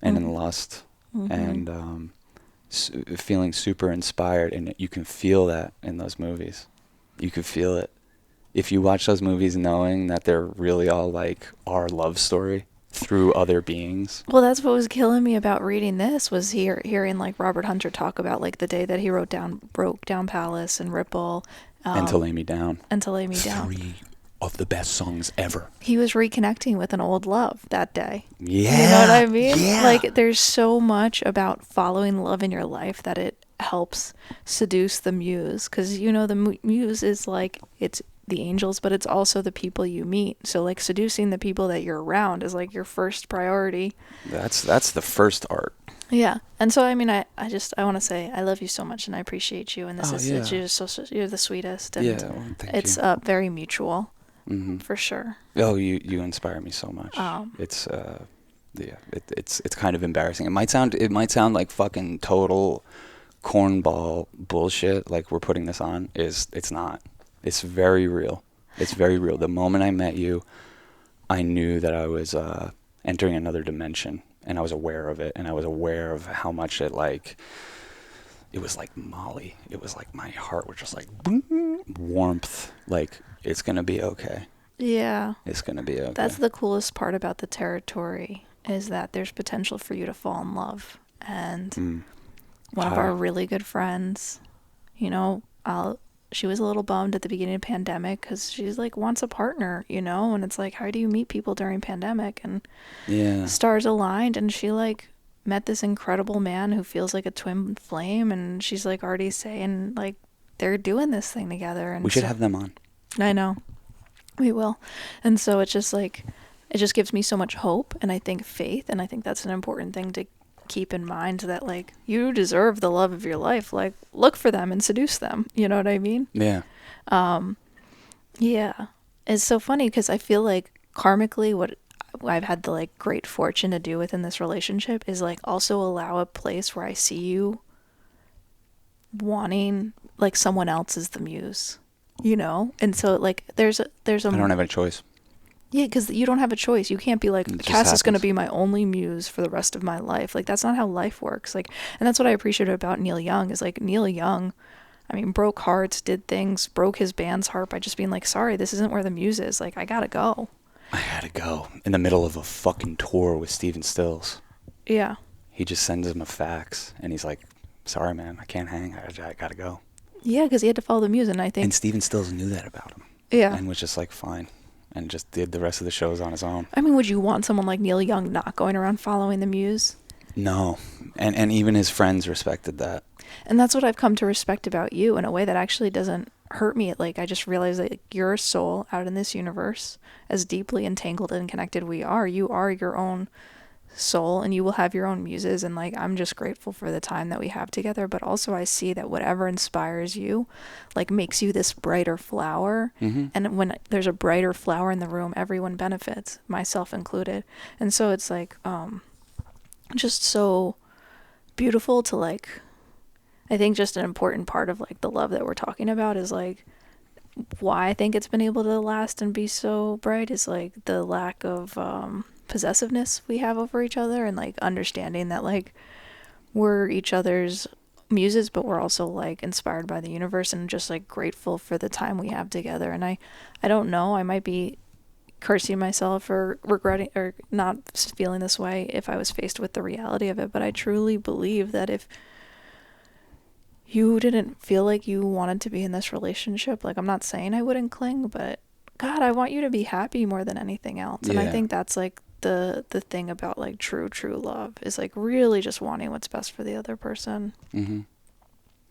Speaker 1: and in lust, and feeling super inspired. And you can feel that in those movies. You could feel it. If you watch those movies knowing that they're really all like our love story through other beings.
Speaker 2: Well, that's what was killing me about reading this, was hearing like Robert Hunter talk about like the day that he broke down Palace and Ripple.
Speaker 1: And To Lay Me Down.
Speaker 2: And To Lay Me Down.
Speaker 1: 3 of the best songs ever.
Speaker 2: He was reconnecting with an old love that day.
Speaker 1: Yeah.
Speaker 2: You know what I mean?
Speaker 1: Yeah.
Speaker 2: Like, there's so much about following love in your life that it helps seduce the muse. Because, you know, the muse is like, it's the angels, but it's also the people you meet. So, like, seducing the people that you're around is, like, your first priority.
Speaker 1: That's the first art.
Speaker 2: Yeah. And so, I mean, I want to say I love you so much and I appreciate you. And you're the sweetest. And
Speaker 1: thank you.
Speaker 2: Very mutual.
Speaker 1: Mm-hmm.
Speaker 2: For sure.
Speaker 1: Oh, you inspire me so much. It's kind of embarrassing. It might sound like fucking total cornball bullshit. Like we're putting this on. It's not. It's very real. It's very real. The moment I met you, I knew that I was entering another dimension, and I was aware of it, and I was aware of how much it was like Molly. It was like my heart was just like boom, warmth. Like, it's going to be okay.
Speaker 2: Yeah.
Speaker 1: It's going to be okay.
Speaker 2: That's the coolest part about the territory, is that there's potential for you to fall in love. And one of our really good friends, you know, she was a little bummed at the beginning of the pandemic because she's like wants a partner, you know, and it's like, how do you meet people during pandemic? And stars aligned, and she like met this incredible man who feels like a twin flame, and she's like already saying like they're doing this thing together. And
Speaker 1: we should have them on.
Speaker 2: I know. We will. And so it's just like, it just gives me so much hope, and I think faith, and I think that's an important thing to keep in mind, that like you deserve the love of your life. Like, look for them and seduce them. You know what I mean?
Speaker 1: Yeah.
Speaker 2: Yeah. It's so funny because I feel like karmically what I've had the like great fortune to do within this relationship is like also allow a place where I see you wanting like someone else as the muse. You know, and so like there's a. I
Speaker 1: don't have a choice.
Speaker 2: Yeah, because you don't have a choice. You can't be like, Cass is going to be my only muse for the rest of my life. Like, that's not how life works. Like, and that's what I appreciate about Neil Young, is like Neil Young, I mean, broke hearts, did things, broke his band's heart by just being like, sorry, this isn't where the muse is. Like, I gotta go.
Speaker 1: I had to go in the middle of a fucking tour with Steven Stills.
Speaker 2: Yeah.
Speaker 1: He just sends him a fax, and he's like, sorry, man, I can't hang. I gotta go.
Speaker 2: Yeah, because he had to follow the muse, and I think...
Speaker 1: And Steven Stills knew that about him.
Speaker 2: Yeah.
Speaker 1: And was just like, fine. and just did the rest of the shows on his own.
Speaker 2: I mean, would you want someone like Neil Young not going around following the muse?
Speaker 1: No. And even his friends respected that.
Speaker 2: And that's what I've come to respect about you in a way that actually doesn't hurt me. Like, I just realized that you're a soul out in this universe, as deeply entangled and connected we are. You are your own soul, and you will have your own muses, and like, I'm just grateful for the time that we have together. But also I see that whatever inspires you, like, makes you this brighter flower. And when there's a brighter flower in the room, everyone benefits, myself included. And so it's like just so beautiful to, like, I think just an important part of like the love that we're talking about is like why I think it's been able to last and be so bright is like the lack of possessiveness we have over each other, and like understanding that like we're each other's muses, but we're also like inspired by the universe, and just like grateful for the time we have together. And I don't know, I might be cursing myself or regretting or not feeling this way if I was faced with the reality of it, but I truly believe that if you didn't feel like you wanted to be in this relationship, like, I'm not saying I wouldn't cling, but God, I want you to be happy more than anything else. And I think that's like the thing about like true love is like really just wanting what's best for the other person.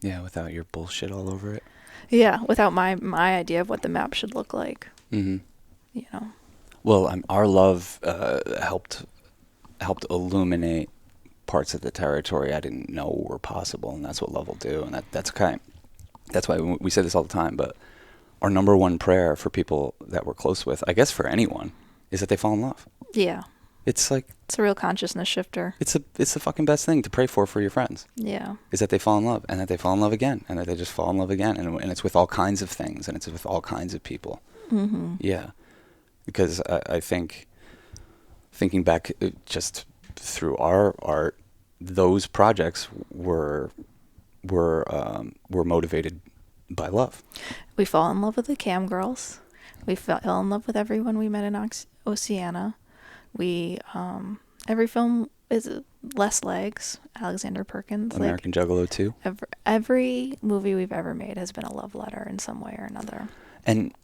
Speaker 1: Yeah, without your bullshit all over it.
Speaker 2: Yeah, without my idea of what the map should look like. You know.
Speaker 1: Well, our love helped illuminate parts of the territory I didn't know were possible, and that's what love will do. And that's why we say this all the time, but our number one prayer for people that we're close with, I guess for anyone, is that they fall in love.
Speaker 2: Yeah.
Speaker 1: It's like,
Speaker 2: it's a real consciousness shifter.
Speaker 1: It's the fucking best thing to pray for your friends.
Speaker 2: Yeah.
Speaker 1: Is that they fall in love, and that they fall in love again, and that they just fall in love again, and it's with all kinds of things, and it's with all kinds of people. Yeah. Because I think, thinking back just through our art, those projects were motivated by love.
Speaker 2: We fall in love with the Cam Girls. We fell in love with everyone we met in Oceana. We every film is Les Legs, Alexander Perkins,
Speaker 1: American Juggalo 2.
Speaker 2: Every movie we've ever made has been a love letter in some way or another. And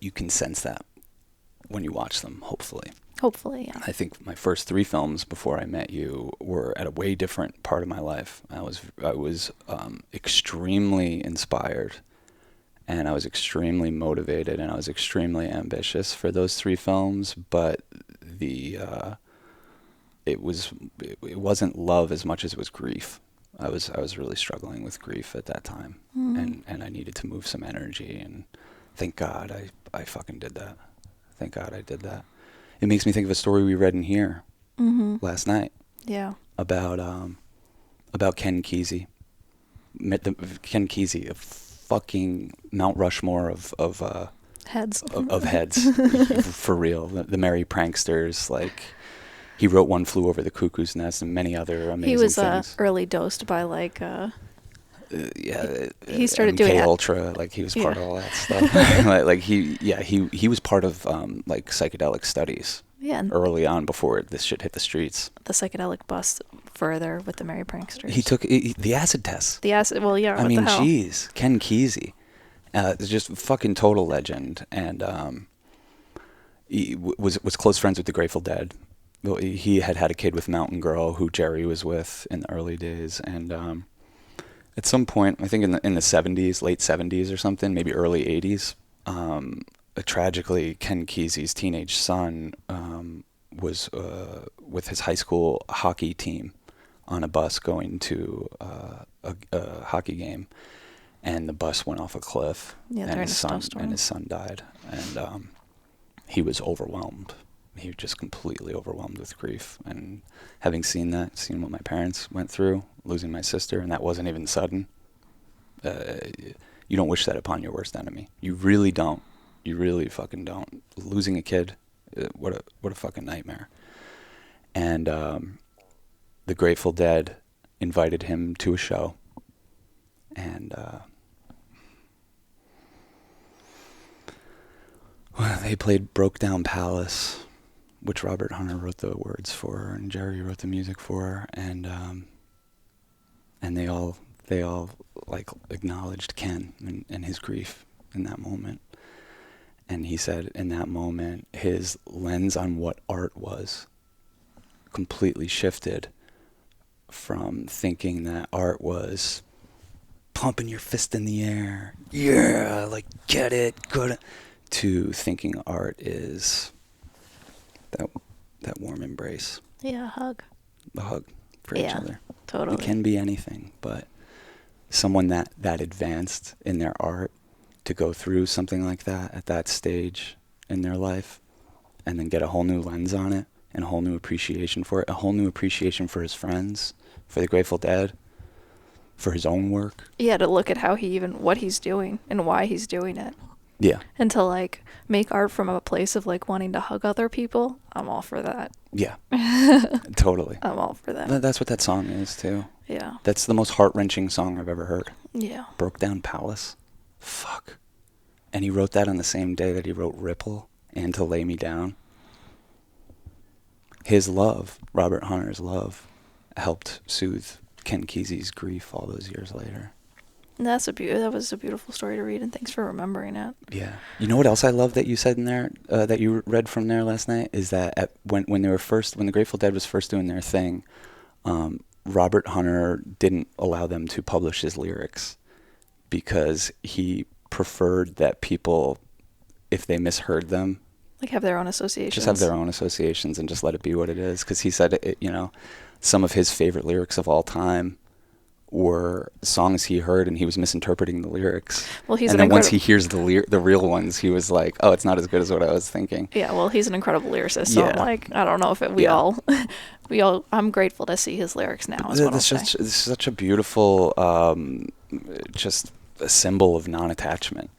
Speaker 1: you can sense that when you watch them, hopefully.
Speaker 2: Hopefully, yeah.
Speaker 1: I think my first 3 films before I met you were at a way different part of my life. I was extremely inspired, and I was extremely motivated, and I was extremely ambitious for those 3 films. But it wasn't love as much as it was grief. I was really struggling with grief at that time, and I needed to move some energy. And thank God I fucking did that. Thank God I did that. It makes me think of a story we read in here last night. Yeah. About Ken Kesey. Ken Kesey, a fucking Mount Rushmore of
Speaker 2: heads.
Speaker 1: Of heads, for real. The merry pranksters. Like, he wrote One Flew Over the Cuckoo's Nest and many other amazing things.
Speaker 2: He was early dosed by like. He started
Speaker 1: MK
Speaker 2: doing
Speaker 1: Ultra, like he was part of all that stuff. he was part of like psychedelic studies. Yeah. Early on, before this shit hit the streets.
Speaker 2: The psychedelic bust further with the merry pranksters.
Speaker 1: He took the acid test.
Speaker 2: The acid, well, yeah.
Speaker 1: I mean, jeez, Ken Kesey, just a fucking total legend, and he was close friends with the Grateful Dead. He had a kid with Mountain Girl, who Jerry was with in the early days, and at some point, I think in the 70s, late 70s or something, maybe early 80s, tragically, Ken Kesey's teenage son was with his high school hockey team on a bus going to a hockey game, and the bus went off a cliff, and his son died, and he was overwhelmed. He was just completely overwhelmed with grief. And having seen what my parents went through, losing my sister, and that wasn't even sudden, you don't wish that upon your worst enemy. You really don't. You really fucking don't. Losing a kid, what a fucking nightmare. And the Grateful Dead invited him to a show, and they played Broke Down Palace, which Robert Hunter wrote the words for, and Jerry wrote the music for, and they all they all like acknowledged Ken and his grief in that moment. And he said in that moment, his lens on what art was completely shifted from thinking that art was pumping your fist in the air, yeah, like get it, good, to thinking art is that warm embrace.
Speaker 2: Yeah, hug.
Speaker 1: The hug for each other.
Speaker 2: Totally.
Speaker 1: It can be anything, but someone that advanced in their art to go through something like that at that stage in their life and then get a whole new lens on it and a whole new appreciation for it, a whole new appreciation for his friends, for the Grateful Dead, for his own work.
Speaker 2: Yeah, to look at what he's doing and why he's doing it.
Speaker 1: Yeah.
Speaker 2: And to like make art from a place of like wanting to hug other people. I'm all for that.
Speaker 1: Yeah. Totally.
Speaker 2: I'm all for that.
Speaker 1: That's what that song is too.
Speaker 2: Yeah.
Speaker 1: That's the most heart-wrenching song I've ever heard.
Speaker 2: Yeah.
Speaker 1: Broke Down Palace. Fuck. And he wrote that on the same day that he wrote Ripple and To Lay Me Down. His love, Robert Hunter's love, helped soothe Ken Kesey's grief all those years later.
Speaker 2: That was a beautiful story to read, and thanks for remembering it.
Speaker 1: Yeah. You know what else I love that you said in there, that you read from there last night, is that when the Grateful Dead was first doing their thing, Robert Hunter didn't allow them to publish his lyrics because he preferred that people, if they misheard them,
Speaker 2: like have their own associations.
Speaker 1: Just have their own associations and just let it be what it is. Because he said, some of his favorite lyrics of all time were songs he heard and he was misinterpreting the lyrics.
Speaker 2: Well,
Speaker 1: once he hears the real ones, he was like, oh, it's not as good as what I was thinking.
Speaker 2: Yeah, well, he's an incredible lyricist, so I'm like, I don't know if we all, I'm grateful to see his lyrics now.
Speaker 1: It's such a beautiful, just a symbol of non-attachment.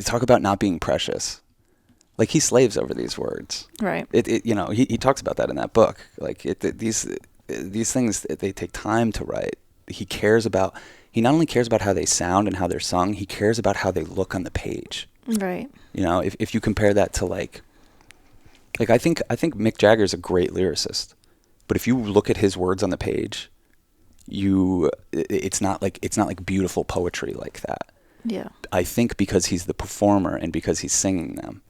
Speaker 1: Talk about not being precious. Like, he slaves over these words.
Speaker 2: Right.
Speaker 1: He talks about that in that book. Like, these things, they take time to write. He not only cares about how they sound and how they're sung, he cares about how they look on the page.
Speaker 2: Right.
Speaker 1: If you compare that to like I think Mick Jagger's a great lyricist, but if you look at his words on the page, it's not like beautiful poetry like that.
Speaker 2: Yeah.
Speaker 1: I think because he's the performer and because he's singing them,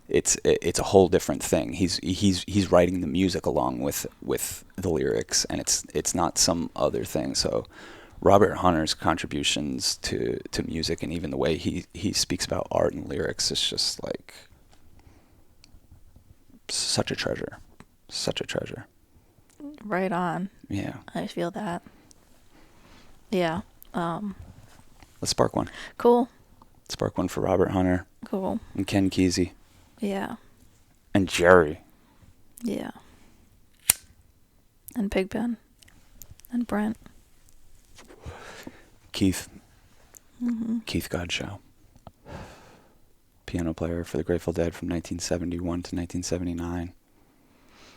Speaker 1: it's a whole different thing. He's writing the music along with the lyrics, and it's not some other thing. So Robert Hunter's contributions to music and even the way he speaks about art and lyrics is just like such a treasure. Such a treasure.
Speaker 2: Right on.
Speaker 1: Yeah.
Speaker 2: I feel that. Yeah.
Speaker 1: Let's spark one.
Speaker 2: Cool.
Speaker 1: Spark one for Robert Hunter.
Speaker 2: Cool.
Speaker 1: And Ken Kesey.
Speaker 2: Yeah.
Speaker 1: And Jerry.
Speaker 2: Yeah. And Pigpen. And Brent.
Speaker 1: Keith.
Speaker 2: Mm-hmm.
Speaker 1: Keith Godshow. Piano player for the Grateful Dead from 1971 to 1979.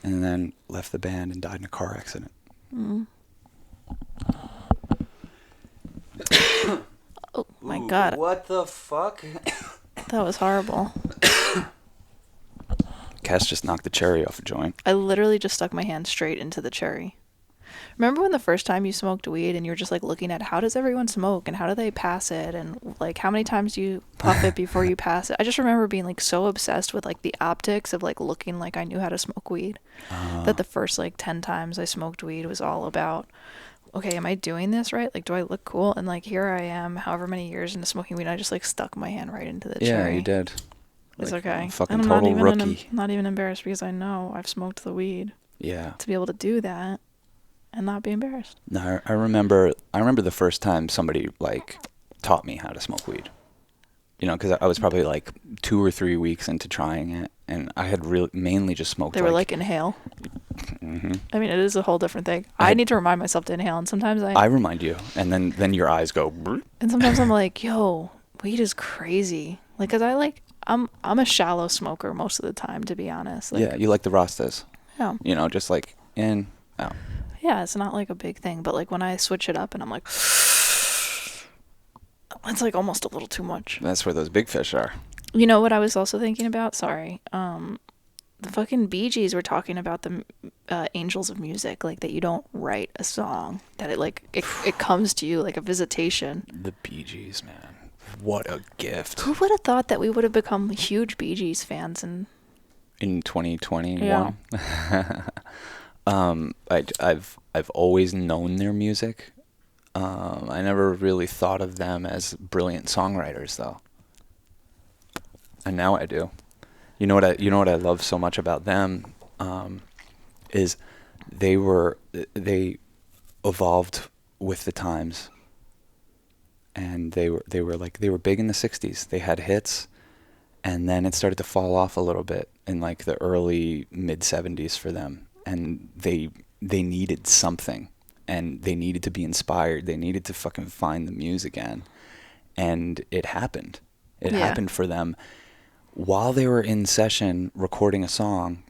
Speaker 1: And then left the band and died in a car accident.
Speaker 2: Mm. Oh my God.
Speaker 1: What the fuck?
Speaker 2: That was horrible.
Speaker 1: Cass just knocked the cherry off a joint.
Speaker 2: I literally just stuck my hand straight into the cherry. Remember when the first time you smoked weed and you were just like looking at how does everyone smoke and how do they pass it and like how many times do you puff it before you pass it? I just remember being like so obsessed with like the optics of like looking like I knew how to smoke weed that the first like 10 times I smoked weed was all about, okay, am I doing this right? Like, do I look cool? And like here I am, however many years into smoking weed, I just like stuck my hand right into the cherry.
Speaker 1: Yeah, you did.
Speaker 2: It's
Speaker 1: like,
Speaker 2: okay.
Speaker 1: Fucking
Speaker 2: and I'm
Speaker 1: total rookie.
Speaker 2: not even embarrassed because I know I've smoked the weed.
Speaker 1: Yeah.
Speaker 2: To be able to do that and not be embarrassed.
Speaker 1: No, I remember the first time somebody like taught me how to smoke weed. Because I was probably like 2 or 3 weeks into trying it, and I had mainly just smoked.
Speaker 2: They were like inhale.
Speaker 1: Mm-hmm.
Speaker 2: I mean, it is a whole different thing. I need to remind myself to inhale, and sometimes I
Speaker 1: remind you, and then your eyes go.
Speaker 2: And sometimes I'm like, yo, weed is crazy. Like, cause I'm a shallow smoker most of the time, to be honest. Like,
Speaker 1: yeah, you like the Rastas.
Speaker 2: Yeah.
Speaker 1: Just like in, out.
Speaker 2: Yeah, it's not like a big thing, but like when I switch it up and I'm like, it's like almost a little too much.
Speaker 1: That's where those big fish are.
Speaker 2: You know what I was also thinking about? Sorry. the fucking Bee Gees were talking about the angels of music, like that you don't write a song, that it comes to you like a visitation.
Speaker 1: The Bee Gees, man, what a gift.
Speaker 2: Who would have thought that we would have become huge Bee Gees fans in
Speaker 1: 2021?
Speaker 2: Yeah.
Speaker 1: I've always known their music. I never really thought of them as brilliant songwriters, though, and now I do. You know what I love so much about them, is they evolved with the times, and they were big in the 60s. They had hits, and then it started to fall off a little bit in like the early mid 70s for them, and they needed something, and they needed to be inspired. They needed to fucking find the muse again, and it happened. It happened for them while they were in session recording a song.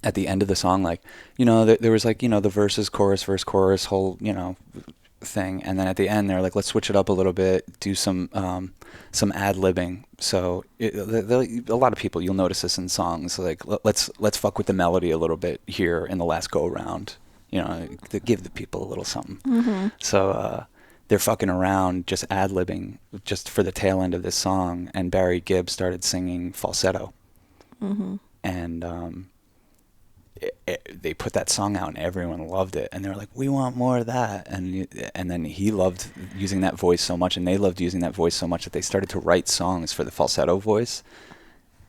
Speaker 1: At the end of the song, like, you know, there was like, you know, the verses, chorus, verse, chorus, whole, you know, thing, and then at the end they're like, let's switch it up a little bit, do some ad-libbing. So a lot of people, you'll notice this in songs, like let's fuck with the melody a little bit here in the last go round, you know, to give the people a little something.
Speaker 2: Mm-hmm.
Speaker 1: So they're fucking around, just ad-libbing just for the tail end of this song, and Barry Gibb started singing falsetto.
Speaker 2: Mm-hmm.
Speaker 1: And they put that song out and everyone loved it, and they were like, we want more of that. And then he loved using that voice so much, and they loved using that voice so much, that they started to write songs for the falsetto voice.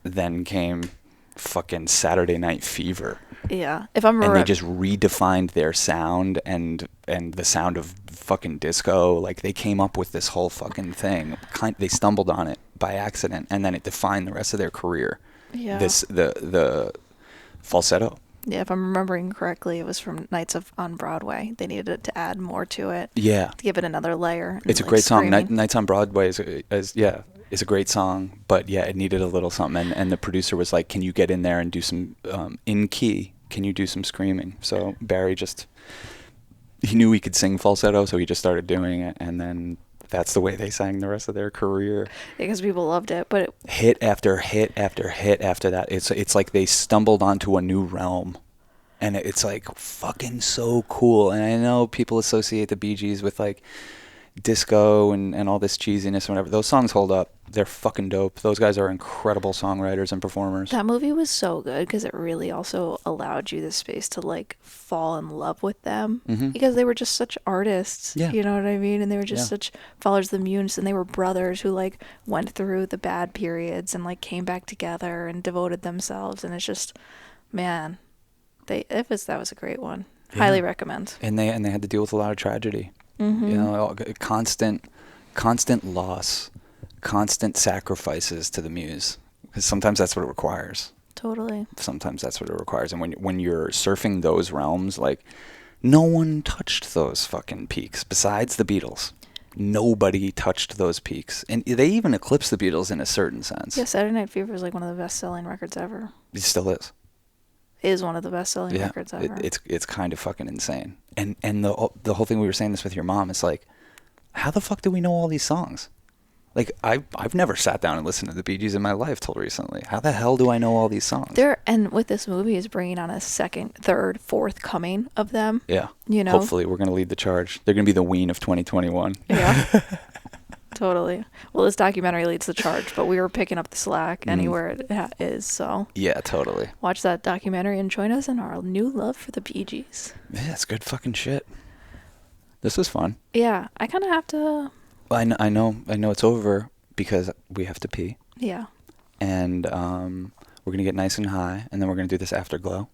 Speaker 1: Then came fucking Saturday Night Fever.
Speaker 2: Yeah, if I'm
Speaker 1: and they just redefined their sound and the sound of fucking disco. Like, they came up with this whole fucking thing. They stumbled on it by accident, and then it defined the rest of their career.
Speaker 2: Yeah.
Speaker 1: The falsetto.
Speaker 2: Yeah, if I'm remembering correctly, it was from Nights on Broadway. They needed to add more to it.
Speaker 1: Yeah.
Speaker 2: To give it another layer.
Speaker 1: It's a great song. Nights on Broadway is a great song, but yeah, it needed a little something. And the producer was like, can you get in there and do some, in key, can you do some screaming? So Barry he knew he could sing falsetto, so he just started doing it, and then that's the way they sang the rest of their career.
Speaker 2: Because people loved it, but
Speaker 1: hit after hit after hit after that. It's like they stumbled onto a new realm, and it's like fucking so cool. And I know people associate the Bee Gees with like disco and all this cheesiness and whatever. Those songs hold up. They're fucking dope. Those guys are incredible songwriters and performers.
Speaker 2: That movie was so good because it really also allowed you the space to like fall in love with them, because they were just such artists.
Speaker 1: Yeah.
Speaker 2: You know what I mean? And they were just such followers of the muse, and they were brothers who like went through the bad periods and like came back together and devoted themselves. And it's just, man, that was a great one. Yeah. Highly recommend.
Speaker 1: And they had to deal with a lot of tragedy.
Speaker 2: Mm-hmm.
Speaker 1: You know, constant loss, constant sacrifices to the muse. Because sometimes that's what it requires.
Speaker 2: Totally.
Speaker 1: Sometimes that's what it requires. And when you're surfing those realms, like, no one touched those fucking peaks besides the Beatles. Nobody touched those peaks. And they even eclipsed the Beatles in a certain sense.
Speaker 2: Yeah, Saturday Night Fever is like one of the best-selling records ever.
Speaker 1: It still is.
Speaker 2: Is one of the best-selling records ever.
Speaker 1: It's kind of fucking insane. And the whole thing, we were saying this with your mom, it's like, how the fuck do we know all these songs? Like, I've never sat down and listened to the Bee Gees in my life till recently. How the hell do I know all these songs?
Speaker 2: And with this movie is bringing on a second, third, fourth coming of them.
Speaker 1: Yeah.
Speaker 2: You know?
Speaker 1: Hopefully we're going to lead the charge. They're going to be the Ween of 2021.
Speaker 2: Yeah. Totally. Well, this documentary leads the charge, but we were picking up the slack anywhere it is, so.
Speaker 1: Yeah, totally.
Speaker 2: Watch that documentary and join us in our new love for the Bee Gees.
Speaker 1: Yeah, it's good fucking shit. This was fun.
Speaker 2: Yeah, I kind of have to...
Speaker 1: I know it's over because we have to pee.
Speaker 2: Yeah.
Speaker 1: And we're going to get nice and high, and then we're going to do this Afterglow.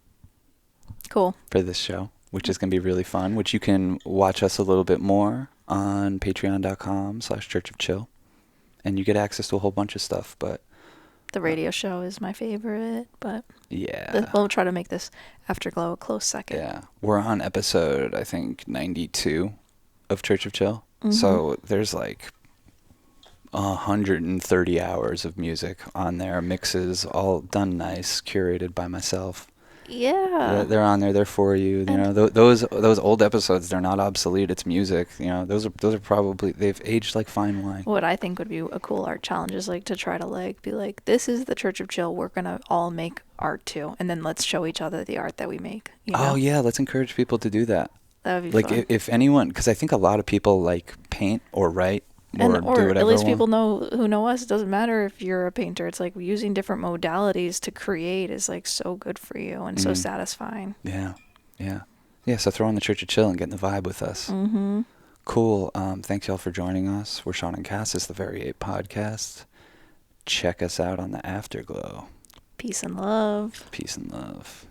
Speaker 2: Cool.
Speaker 1: For this show, which is going to be really fun, which you can watch us a little bit more on patreon.com/churchofchill, and you get access to a whole bunch of stuff. But
Speaker 2: the radio show is my favorite, but
Speaker 1: yeah,
Speaker 2: we'll try to make this Afterglow a close second.
Speaker 1: Yeah, we're on episode, I think, 92 of Church of Chill. So there's like 130 hours of music on there, mixes all done nice, curated by myself.
Speaker 2: Yeah.
Speaker 1: They're on there. They're for you. You know, those old episodes, they're not obsolete. It's music. You know, those are probably, they've aged like fine wine.
Speaker 2: What I think would be a cool art challenge is like to try to like be like, this is the Church of Chill. We're gonna all make art too, and then let's show each other the art that we make. You know?
Speaker 1: Oh yeah, let's encourage people to do that.
Speaker 2: That would be
Speaker 1: like
Speaker 2: fun.
Speaker 1: If anyone, because I think a lot of people like paint or write or do whatever.
Speaker 2: At least people who know us. It doesn't matter if you're a painter. It's like using different modalities to create is like so good for you and so satisfying.
Speaker 1: Yeah. So throw on the Church of Chill and get in the vibe with us. Mm-hmm. Cool. Thanks y'all for joining us. We're Sean and Cass. It's the Very 8 podcast. Check us out on the Afterglow.
Speaker 2: Peace and love.
Speaker 1: Peace and love.